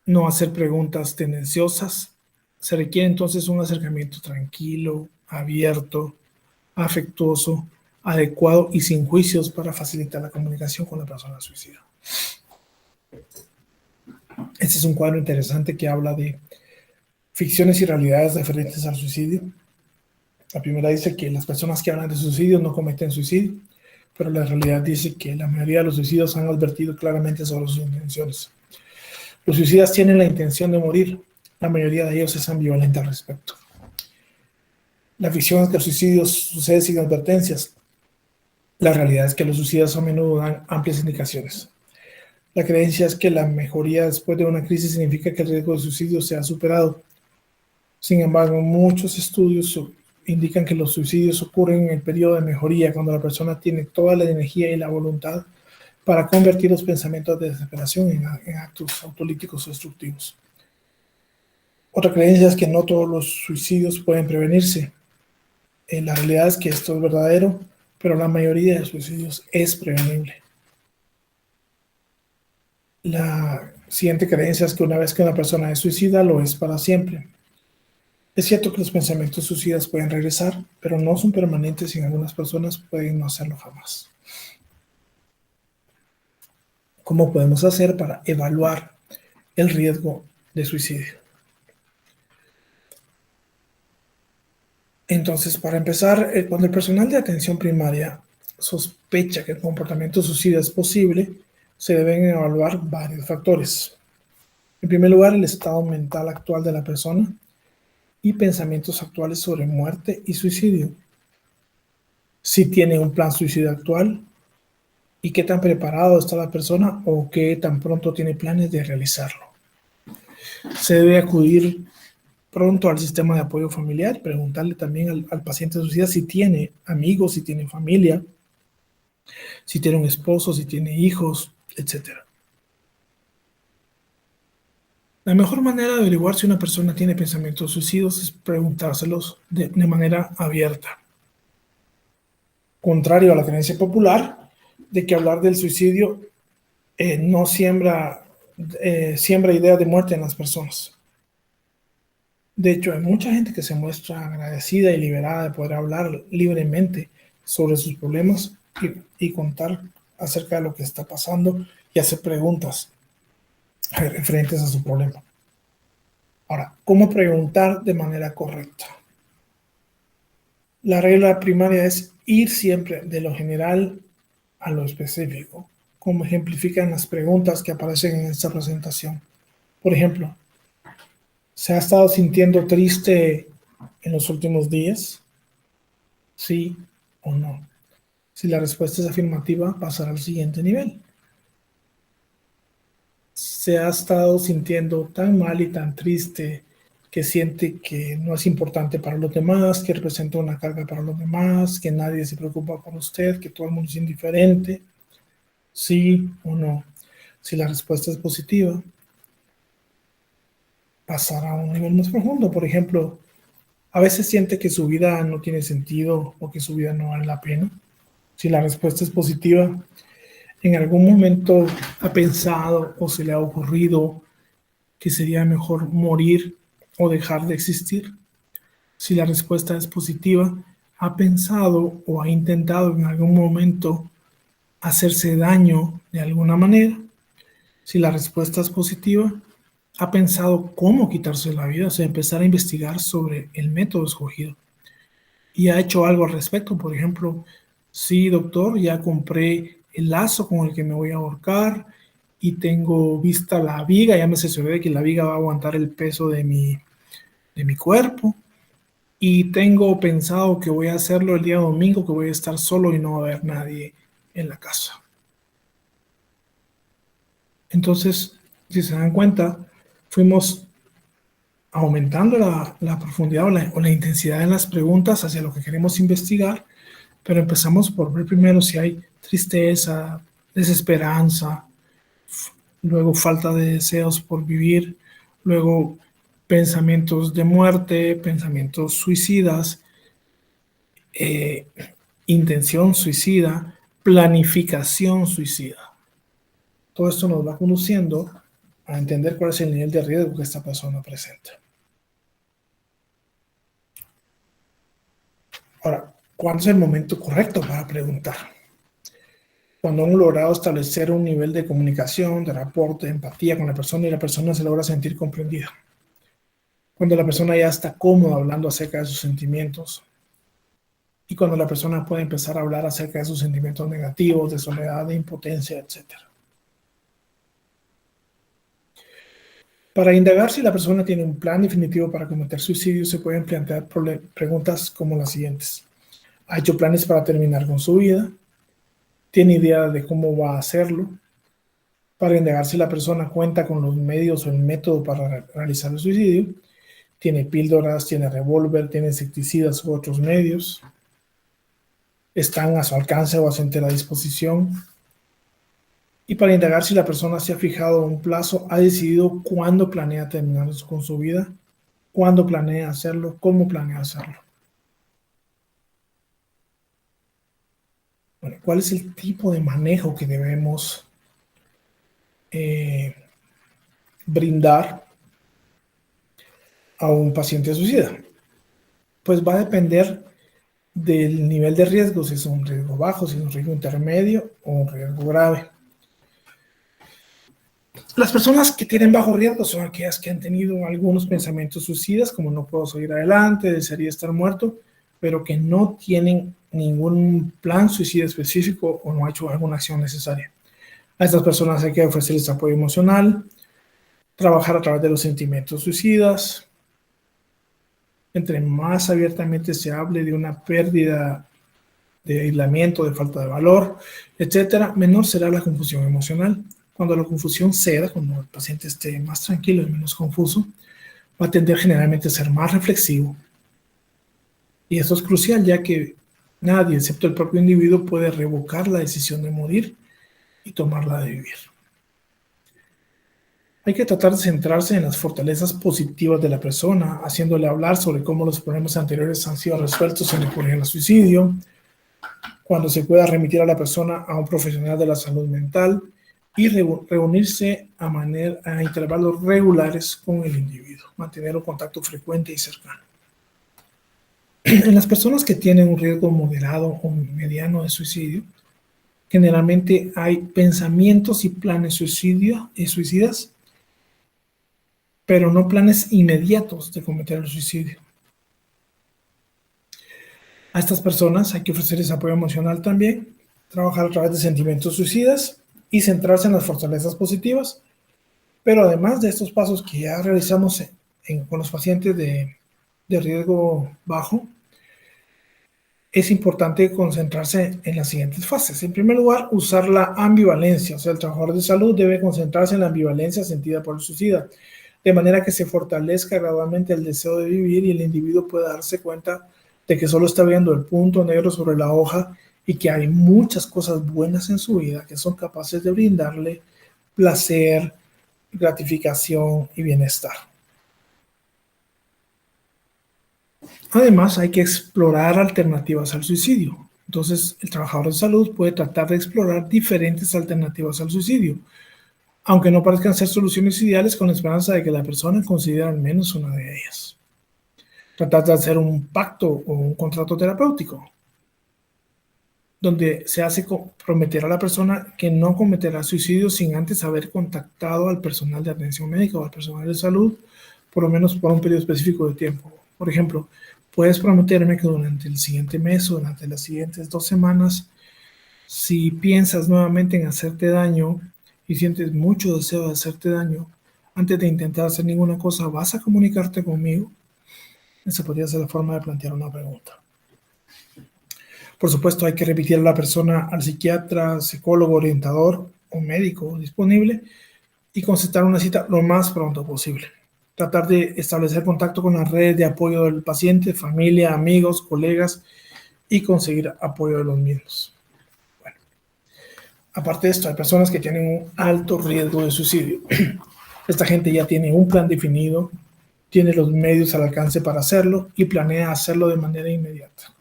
No hacer preguntas tendenciosas. Se requiere entonces un acercamiento tranquilo, abierto, afectuoso, adecuado y sin juicios para facilitar la comunicación con la persona suicida. Este es un cuadro interesante que habla de ficciones y realidades referentes al suicidio. La primera dice que las personas que hablan de suicidio no cometen suicidio, pero la realidad dice que la mayoría de los suicidios han advertido claramente sobre sus intenciones. Los suicidas tienen la intención de morir, la mayoría de ellos es ambivalente al respecto. La ficción es que el suicidio sucede sin advertencias. La realidad es que los suicidas a menudo dan amplias indicaciones. La creencia es que la mejoría después de una crisis significa que el riesgo de suicidio se ha superado. Sin embargo, muchos estudios indican que los suicidios ocurren en el periodo de mejoría, cuando la persona tiene toda la energía y la voluntad para convertir los pensamientos de desesperación en actos autolíticos o destructivos. Otra creencia es que no todos los suicidios pueden prevenirse. La realidad es que esto es verdadero, pero la mayoría de suicidios es prevenible. La siguiente creencia es que una vez que una persona es suicida, lo es para siempre. Es cierto que los pensamientos suicidas pueden regresar, pero no son permanentes y en algunas personas pueden no hacerlo jamás. ¿Cómo podemos hacer para evaluar el riesgo de suicidio? Entonces, para empezar, cuando el personal de atención primaria sospecha que el comportamiento suicida es posible, se deben evaluar varios factores. En primer lugar, el estado mental actual de la persona y pensamientos actuales sobre muerte y suicidio. Si tiene un plan suicida actual y qué tan preparado está la persona o qué tan pronto tiene planes de realizarlo. Se debe acudir pronto al sistema de apoyo familiar, preguntarle también al paciente suicida si tiene amigos, si tiene familia, si tiene un esposo, si tiene hijos, etc. La mejor manera de averiguar si una persona tiene pensamientos suicidas es preguntárselos de manera abierta. Contrario a la creencia popular de que hablar del suicidio no siembra ideas de muerte en las personas. De hecho, hay mucha gente que se muestra agradecida y liberada de poder hablar libremente sobre sus problemas y contar acerca de lo que está pasando y hacer preguntas referentes a su problema. Ahora, ¿cómo preguntar de manera correcta? La regla primaria es ir siempre de lo general a lo específico, como ejemplifican las preguntas que aparecen en esta presentación. Por ejemplo, ¿se ha estado sintiendo triste en los últimos días? ¿Sí o no? Si la respuesta es afirmativa, pasará al siguiente nivel. ¿Se ha estado sintiendo tan mal y tan triste que siente que no es importante para los demás, que representa una carga para los demás, que nadie se preocupa por usted, que todo el mundo es indiferente? ¿Sí o no? Si la respuesta es positiva, pasará a un nivel más profundo. Por ejemplo, a veces siente que su vida no tiene sentido o que su vida no vale la pena. Si la respuesta es positiva, ¿en algún momento ha pensado o se le ha ocurrido que sería mejor morir o dejar de existir? Si la respuesta es positiva, ¿ha pensado o ha intentado en algún momento hacerse daño de alguna manera? Si la respuesta es positiva, ¿ha pensado cómo quitarse la vida? O sea, empezar a investigar sobre el método escogido. ¿Y ha hecho algo al respecto? Por ejemplo, sí, doctor, ya compré el lazo con el que me voy a ahorcar y tengo vista la viga, ya me asesoré de que la viga va a aguantar el peso de mi cuerpo. Y tengo pensado que voy a hacerlo el día domingo, que voy a estar solo y no va a haber nadie en la casa. Entonces, si se dan cuenta, fuimos aumentando la profundidad o la intensidad en las preguntas hacia lo que queremos investigar, pero empezamos por ver primero si hay tristeza, desesperanza, luego falta de deseos por vivir, luego pensamientos de muerte, pensamientos suicidas, intención suicida, planificación suicida. Todo esto nos va conduciendo a entender cuál es el nivel de riesgo que esta persona presenta. Ahora, ¿cuándo es el momento correcto para preguntar? Cuando hemos logrado establecer un nivel de comunicación, de rapport, de empatía con la persona y la persona se logra sentir comprendida. Cuando la persona ya está cómoda hablando acerca de sus sentimientos y cuando la persona puede empezar a hablar acerca de sus sentimientos negativos, de soledad, de impotencia, etc. Para indagar si la persona tiene un plan definitivo para cometer suicidio, se pueden plantear preguntas como las siguientes. ¿Ha hecho planes para terminar con su vida? ¿Tiene idea de cómo va a hacerlo? Para indagar si la persona cuenta con los medios o el método para realizar el suicidio, tiene píldoras, tiene revólver, tiene insecticidas u otros medios. Están a su alcance o a su entera disposición. Y para indagar si la persona se ha fijado un plazo, ha decidido cuándo planea terminar con su vida, cuándo planea hacerlo, cómo planea hacerlo. Bueno, ¿cuál es el tipo de manejo que debemos brindar a un paciente suicida? Pues va a depender del nivel de riesgo, si es un riesgo bajo, si es un riesgo intermedio o un riesgo grave. Las personas que tienen bajo riesgo son aquellas que han tenido algunos pensamientos suicidas, como no puedo seguir adelante, desearía estar muerto, pero que no tienen ningún plan suicida específico o no ha hecho alguna acción necesaria. A estas personas hay que ofrecerles apoyo emocional, trabajar a través de los sentimientos suicidas. Entre más abiertamente se hable de una pérdida de aislamiento, de falta de valor, etcétera, menor será la confusión emocional. Cuando la confusión ceda, cuando el paciente esté más tranquilo y menos confuso, va a tender generalmente a ser más reflexivo. Y esto es crucial, ya que nadie, excepto el propio individuo, puede revocar la decisión de morir y tomarla de vivir. Hay que tratar de centrarse en las fortalezas positivas de la persona, haciéndole hablar sobre cómo los problemas anteriores han sido resueltos en recurrir al suicidio, cuando se pueda remitir a la persona a un profesional de la salud mental y reunirse a intervalos regulares con el individuo, mantener un contacto frecuente y cercano. En las personas que tienen un riesgo moderado o mediano de suicidio, generalmente hay pensamientos y planes suicidas, pero no planes inmediatos de cometer el suicidio. A estas personas hay que ofrecerles apoyo emocional también, trabajar a través de sentimientos suicidas y centrarse en las fortalezas positivas. Pero además de estos pasos que ya realizamos con los pacientes de riesgo bajo, es importante concentrarse en las siguientes fases. En primer lugar, usar la ambivalencia. O sea, el trabajador de salud debe concentrarse en la ambivalencia sentida por el suicida, de manera que se fortalezca gradualmente el deseo de vivir y el individuo pueda darse cuenta de que solo está viendo el punto negro sobre la hoja y que hay muchas cosas buenas en su vida que son capaces de brindarle placer, gratificación y bienestar. Además, hay que explorar alternativas al suicidio. Entonces, el trabajador de salud puede tratar de explorar diferentes alternativas al suicidio, aunque no parezcan ser soluciones ideales, con la esperanza de que la persona considere al menos una de ellas. Tratar de hacer un pacto o un contrato terapéutico, donde se hace prometer a la persona que no cometerá suicidio sin antes haber contactado al personal de atención médica o al personal de salud, por lo menos por un periodo específico de tiempo. Por ejemplo, puedes prometerme que durante el siguiente mes o durante las siguientes 2 semanas, si piensas nuevamente en hacerte daño y sientes mucho deseo de hacerte daño, antes de intentar hacer ninguna cosa, ¿vas a comunicarte conmigo? Esa podría ser la forma de plantear una pregunta. Por supuesto, hay que remitir a la persona al psiquiatra, psicólogo, orientador o médico disponible y concertar una cita lo más pronto posible. Tratar de establecer contacto con las redes de apoyo del paciente, familia, amigos, colegas y conseguir apoyo de los mismos. Bueno, aparte de esto, hay personas que tienen un alto riesgo de suicidio. Esta gente ya tiene un plan definido, tiene los medios al alcance para hacerlo y planea hacerlo de manera inmediata.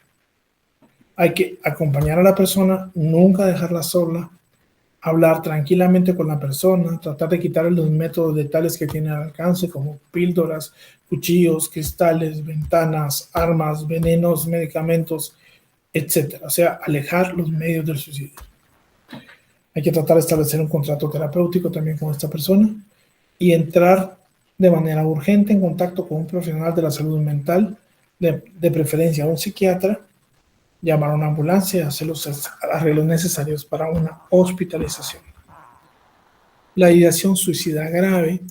Hay que acompañar a la persona, nunca dejarla sola, hablar tranquilamente con la persona, tratar de quitarle los métodos letales que tiene al alcance, como píldoras, cuchillos, cristales, ventanas, armas, venenos, medicamentos, etc. O sea, alejar los medios del suicidio. Hay que tratar de establecer un contrato terapéutico también con esta persona y entrar de manera urgente en contacto con un profesional de la salud mental, de preferencia un psiquiatra, llamar a una ambulancia y hacer los arreglos necesarios para una hospitalización. La ideación suicida grave,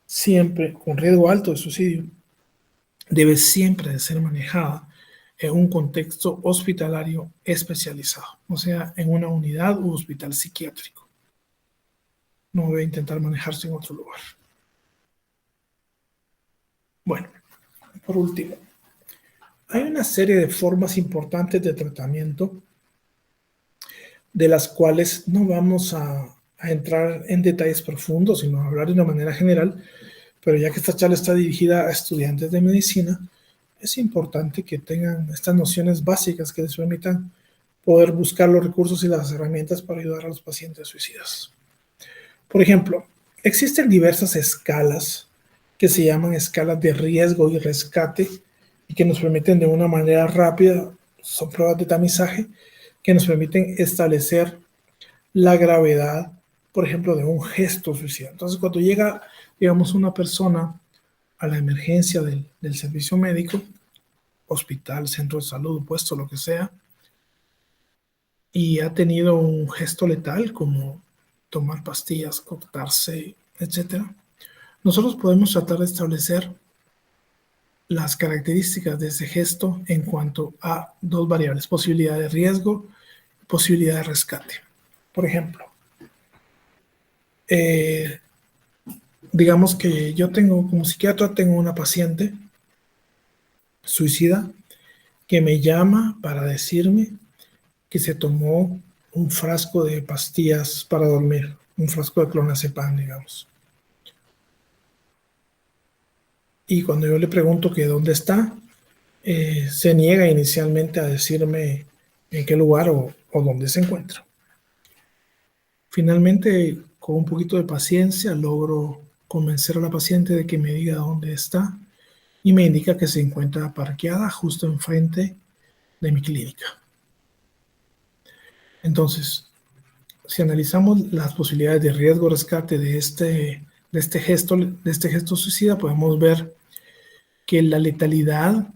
siempre con riesgo alto de suicidio, debe siempre de ser manejada en un contexto hospitalario especializado, o sea, en una unidad u hospital psiquiátrico. No debe intentar manejarse en otro lugar. Bueno, Por último, hay una serie de formas importantes de tratamiento de las cuales no vamos a entrar en detalles profundos, sino a hablar de una manera general, pero ya que esta charla está dirigida a estudiantes de medicina, es importante que tengan estas nociones básicas que les permitan poder buscar los recursos y las herramientas para ayudar a los pacientes suicidas. Por ejemplo, existen diversas escalas que se llaman escalas de riesgo y rescate y que nos permiten de una manera rápida, son pruebas de tamizaje, que nos permiten establecer la gravedad, por ejemplo, de un gesto suicida. Entonces, cuando llega, digamos, una persona a la emergencia del servicio médico, hospital, centro de salud, puesto, lo que sea, y ha tenido un gesto letal como tomar pastillas, cortarse, etcétera, nosotros podemos tratar de establecer las características de ese gesto en cuanto a dos variables: posibilidad de riesgo y posibilidad de rescate. Por ejemplo, digamos que yo tengo, como psiquiatra, tengo una paciente suicida que me llama para decirme que se tomó un frasco de pastillas para dormir, un frasco de clonazepam, digamos. Y cuando yo le pregunto que dónde está, se niega inicialmente a decirme en qué lugar o dónde se encuentra. Finalmente, con un poquito de paciencia, logro convencer a la paciente de que me diga dónde está y me indica que se encuentra parqueada justo enfrente de mi clínica. Entonces, si analizamos las posibilidades de riesgo-rescate de este gesto suicida, podemos ver que la letalidad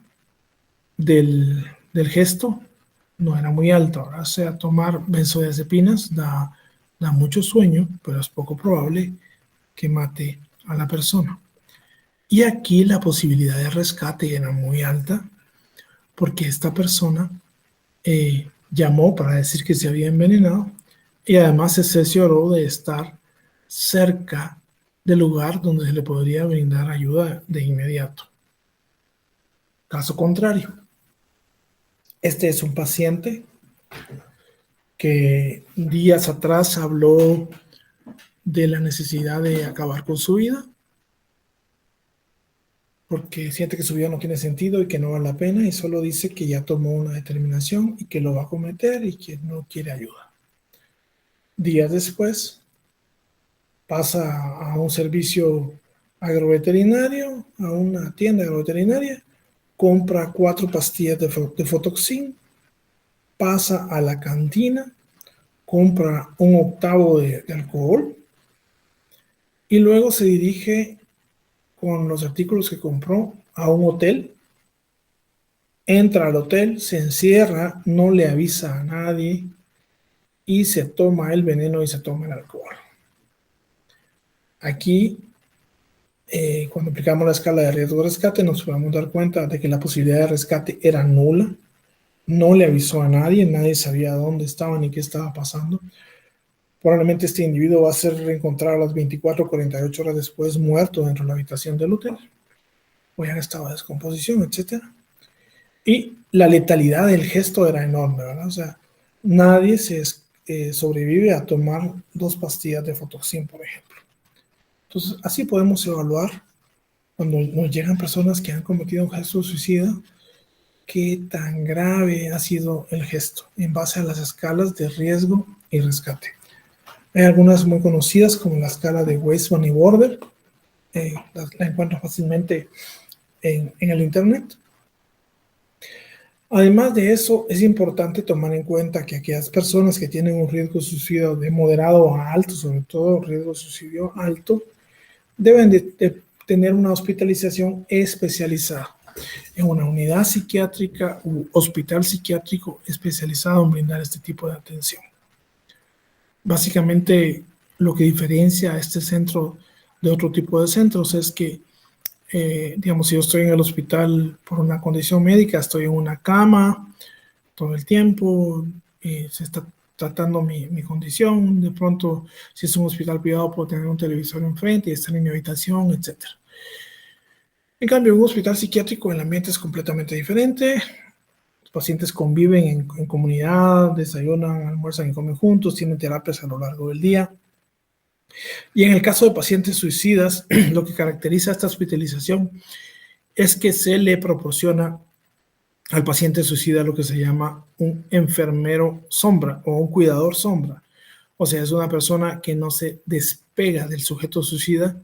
del gesto no era muy alta. O sea, tomar benzodiazepinas da mucho sueño, pero es poco probable que mate a la persona. Y aquí la posibilidad de rescate era muy alta, porque esta persona llamó para decir que se había envenenado y además se cercioró de estar cerca del lugar donde se le podría brindar ayuda de inmediato. Caso contrario, este es un paciente que días atrás habló de la necesidad de acabar con su vida porque siente que su vida no tiene sentido y que no vale la pena, y solo dice que ya tomó una determinación y que lo va a cometer y que no quiere ayuda. Días después pasa a un servicio agroveterinario, a una tienda agroveterinaria, compra 4 pastillas de Fotoxin, pasa a la cantina, compra un octavo de alcohol y luego se dirige con los artículos que compró a un hotel, entra al hotel, se encierra, no le avisa a nadie y se toma el veneno y se toma el alcohol. Aquí, cuando aplicamos la escala de riesgo-rescate, nos podemos dar cuenta de que la posibilidad de rescate era nula. No le avisó a nadie, nadie sabía dónde estaba ni qué estaba pasando. Probablemente este individuo va a ser reencontrado a las 24 o 48 horas después muerto dentro de la habitación del hotel, o ya en estado de descomposición, etc. Y la letalidad del gesto era enorme, ¿verdad? O sea, nadie sobrevive a tomar 2 pastillas de Fotoxin, por ejemplo. Entonces, así podemos evaluar cuando nos llegan personas que han cometido un gesto suicida, qué tan grave ha sido el gesto en base a las escalas de riesgo y rescate. Hay algunas muy conocidas como la escala de Weisman y Border, la encuentro fácilmente en el internet. Además de eso, es importante tomar en cuenta que aquellas personas que tienen un riesgo de suicidio de moderado a alto, sobre todo riesgo de suicidio alto, deben de tener una hospitalización especializada en una unidad psiquiátrica u hospital psiquiátrico especializado en brindar este tipo de atención. Básicamente, lo que diferencia a este centro de otro tipo de centros es que, digamos, si yo estoy en el hospital por una condición médica, estoy en una cama todo el tiempo, se está tratando mi condición. De pronto, si es un hospital privado, puedo tener un televisor enfrente y estar en mi habitación, etc. En cambio, en un hospital psiquiátrico el ambiente es completamente diferente. Los pacientes conviven en comunidad, desayunan, almuerzan y comen juntos, tienen terapias a lo largo del día. Y en el caso de pacientes suicidas, lo que caracteriza esta hospitalización es que se le proporciona al paciente suicida lo que se llama un enfermero sombra o un cuidador sombra. O sea, es una persona que no se despega del sujeto suicida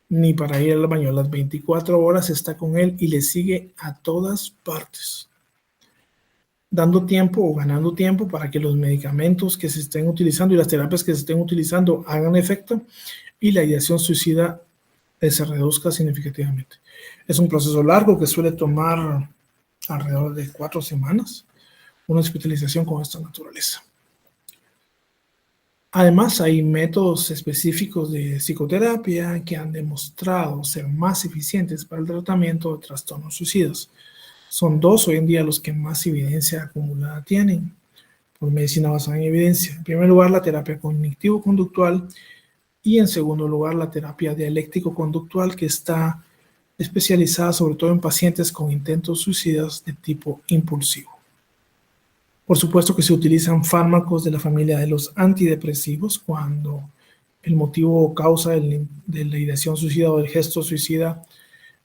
ni para ir al baño. Las 24 horas está con él y le sigue a todas partes, dando tiempo o ganando tiempo para que los medicamentos que se estén utilizando y las terapias que se estén utilizando hagan efecto y la ideación suicida se reduzca significativamente. Es un proceso largo que suele tomar alrededor de 4 semanas, una hospitalización con esta naturaleza. Además, hay métodos específicos de psicoterapia que han demostrado ser más eficientes para el tratamiento de trastornos suicidas. Son 2 hoy en día los que más evidencia acumulada tienen por medicina basada en evidencia. En primer lugar, la terapia cognitivo-conductual y en segundo lugar, la terapia dialéctico-conductual, que está especializada sobre todo en pacientes con intentos suicidas de tipo impulsivo. Por supuesto que se utilizan fármacos de la familia de los antidepresivos cuando el motivo o causa de la ideación suicida o del gesto suicida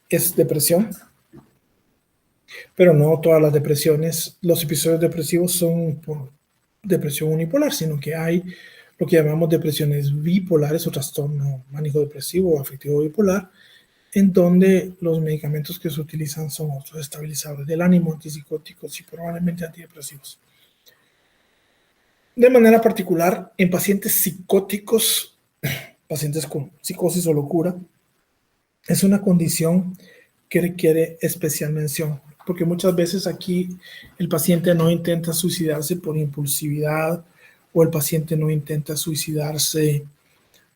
es depresión, pero no todas las depresiones, los episodios depresivos son por depresión unipolar, sino que hay lo que llamamos depresiones bipolares o trastorno mánico-depresivo o afectivo bipolar, en donde los medicamentos que se utilizan son otros estabilizadores del ánimo, antipsicóticos y probablemente antidepresivos. De manera particular, en pacientes psicóticos, pacientes con psicosis o locura, es una condición que requiere especial mención, porque muchas veces aquí el paciente no intenta suicidarse por impulsividad o el paciente no intenta suicidarse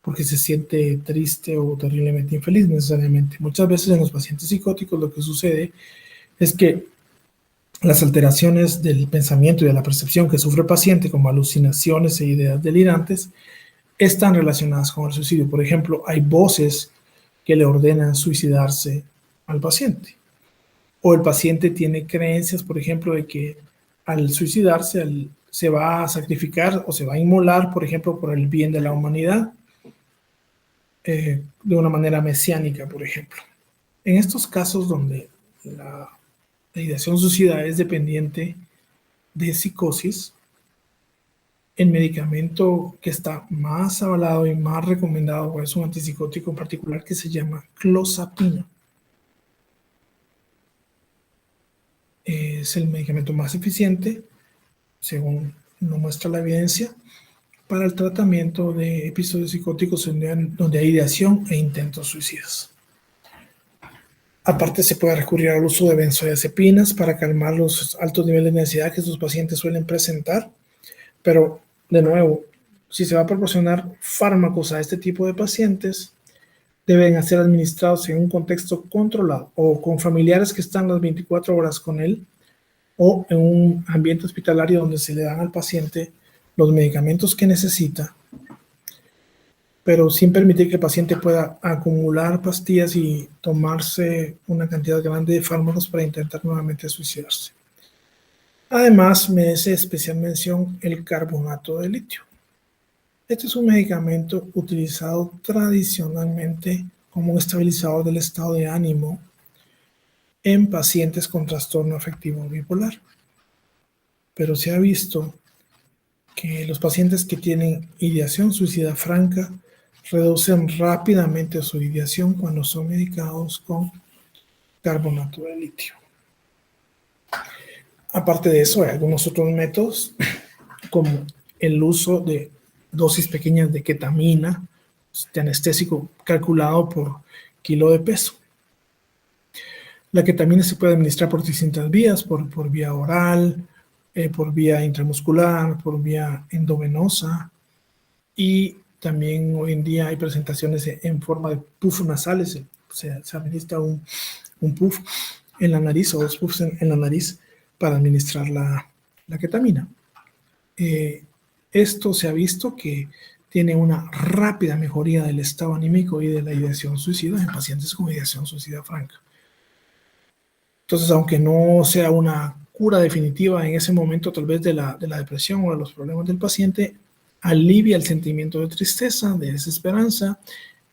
porque se siente triste o terriblemente infeliz necesariamente. Muchas veces en los pacientes psicóticos lo que sucede es que las alteraciones del pensamiento y de la percepción que sufre el paciente, como alucinaciones e ideas delirantes, están relacionadas con el suicidio. Por ejemplo, hay voces que le ordenan suicidarse al paciente. O el paciente tiene creencias, por ejemplo, de que al suicidarse se va a sacrificar o se va a inmolar, por ejemplo, por el bien de la humanidad, de una manera mesiánica, por ejemplo. En estos casos donde la ideación suicida es dependiente de psicosis, el medicamento que está más avalado y más recomendado es un antipsicótico en particular que se llama clozapina. Es el medicamento más eficiente, según nos muestra la evidencia, para el tratamiento de episodios psicóticos donde hay ideación e intentos suicidas. Aparte, se puede recurrir al uso de benzodiazepinas para calmar los altos niveles de ansiedad que estos pacientes suelen presentar, pero de nuevo, si se va a proporcionar fármacos a este tipo de pacientes, deben ser administrados en un contexto controlado o con familiares que están las 24 horas con él o en un ambiente hospitalario donde se le dan al paciente los medicamentos que necesita, pero sin permitir que el paciente pueda acumular pastillas y tomarse una cantidad grande de fármacos para intentar nuevamente suicidarse. Además, merece especial mención el carbonato de litio. Este es un medicamento utilizado tradicionalmente como un estabilizador del estado de ánimo en pacientes con trastorno afectivo bipolar. Pero se ha visto que los pacientes que tienen ideación suicida franca reducen rápidamente su ideación cuando son medicados con carbonato de litio. Aparte de eso, hay algunos otros métodos, como el uso de dosis pequeñas de ketamina, de anestésico calculado por kilo de peso. La ketamina se puede administrar por distintas vías, por vía oral, por vía intramuscular, por vía endovenosa, y también hoy en día hay presentaciones en forma de puff nasales. Se administra un puff en la nariz o 2 puffs en la nariz para administrar la ketamina. Esto se ha visto que tiene una rápida mejoría del estado anímico y de la ideación suicida en pacientes con ideación suicida franca. Entonces, aunque no sea una cura definitiva en ese momento tal vez de la depresión o de los problemas del paciente, alivia el sentimiento de tristeza, de desesperanza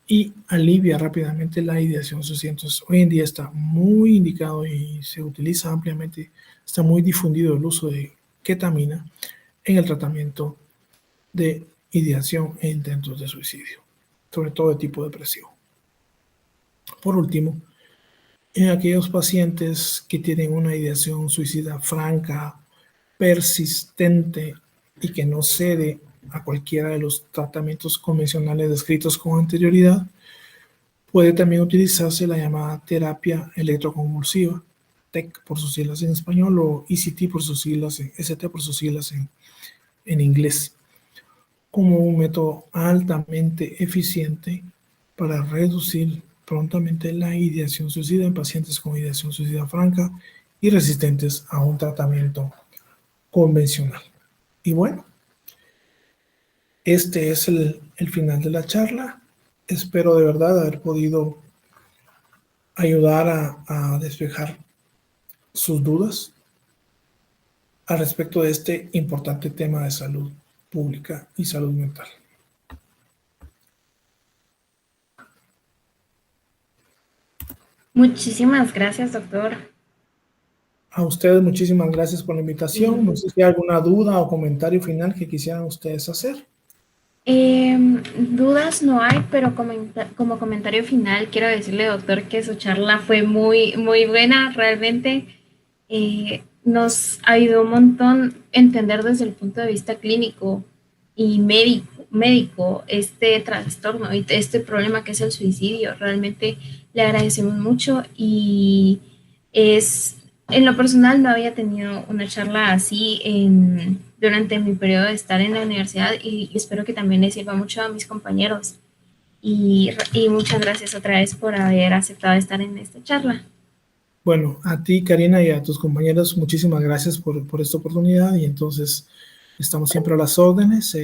y alivia rápidamente la ideación suicida. Entonces, hoy en día está muy indicado y se utiliza ampliamente, está muy difundido el uso de ketamina en el tratamiento de ideación e intentos de suicidio, sobre todo de tipo depresivo. Por último, en aquellos pacientes que tienen una ideación suicida franca, persistente y que no cede a cualquiera de los tratamientos convencionales descritos con anterioridad, puede también utilizarse la llamada terapia electroconvulsiva, TEC por sus siglas en español o ECT por sus siglas, ST por sus siglas en inglés, como un método altamente eficiente para reducir prontamente la ideación suicida en pacientes con ideación suicida franca y resistentes a un tratamiento convencional. Y bueno, este es el final de la charla. Espero de verdad haber podido ayudar a despejar sus dudas al respecto de este importante tema de salud pública y salud mental. Muchísimas gracias, doctor. A ustedes muchísimas gracias por la invitación. No Y sé si hay alguna duda o comentario final que quisieran ustedes hacer. dudas no hay, pero como comentario final quiero decirle, doctor, que su charla fue muy, muy buena, realmente nos ayudó un montón entender desde el punto de vista clínico y médico este trastorno y este problema que es el suicidio. Realmente le agradecemos mucho y en lo personal no había tenido una charla así durante mi periodo de estar en la universidad y espero que también le sirva mucho a mis compañeros. Y muchas gracias otra vez por haber aceptado estar en esta charla. Bueno, a ti, Karina, y a tus compañeros, muchísimas gracias por esta oportunidad y entonces estamos siempre a las órdenes.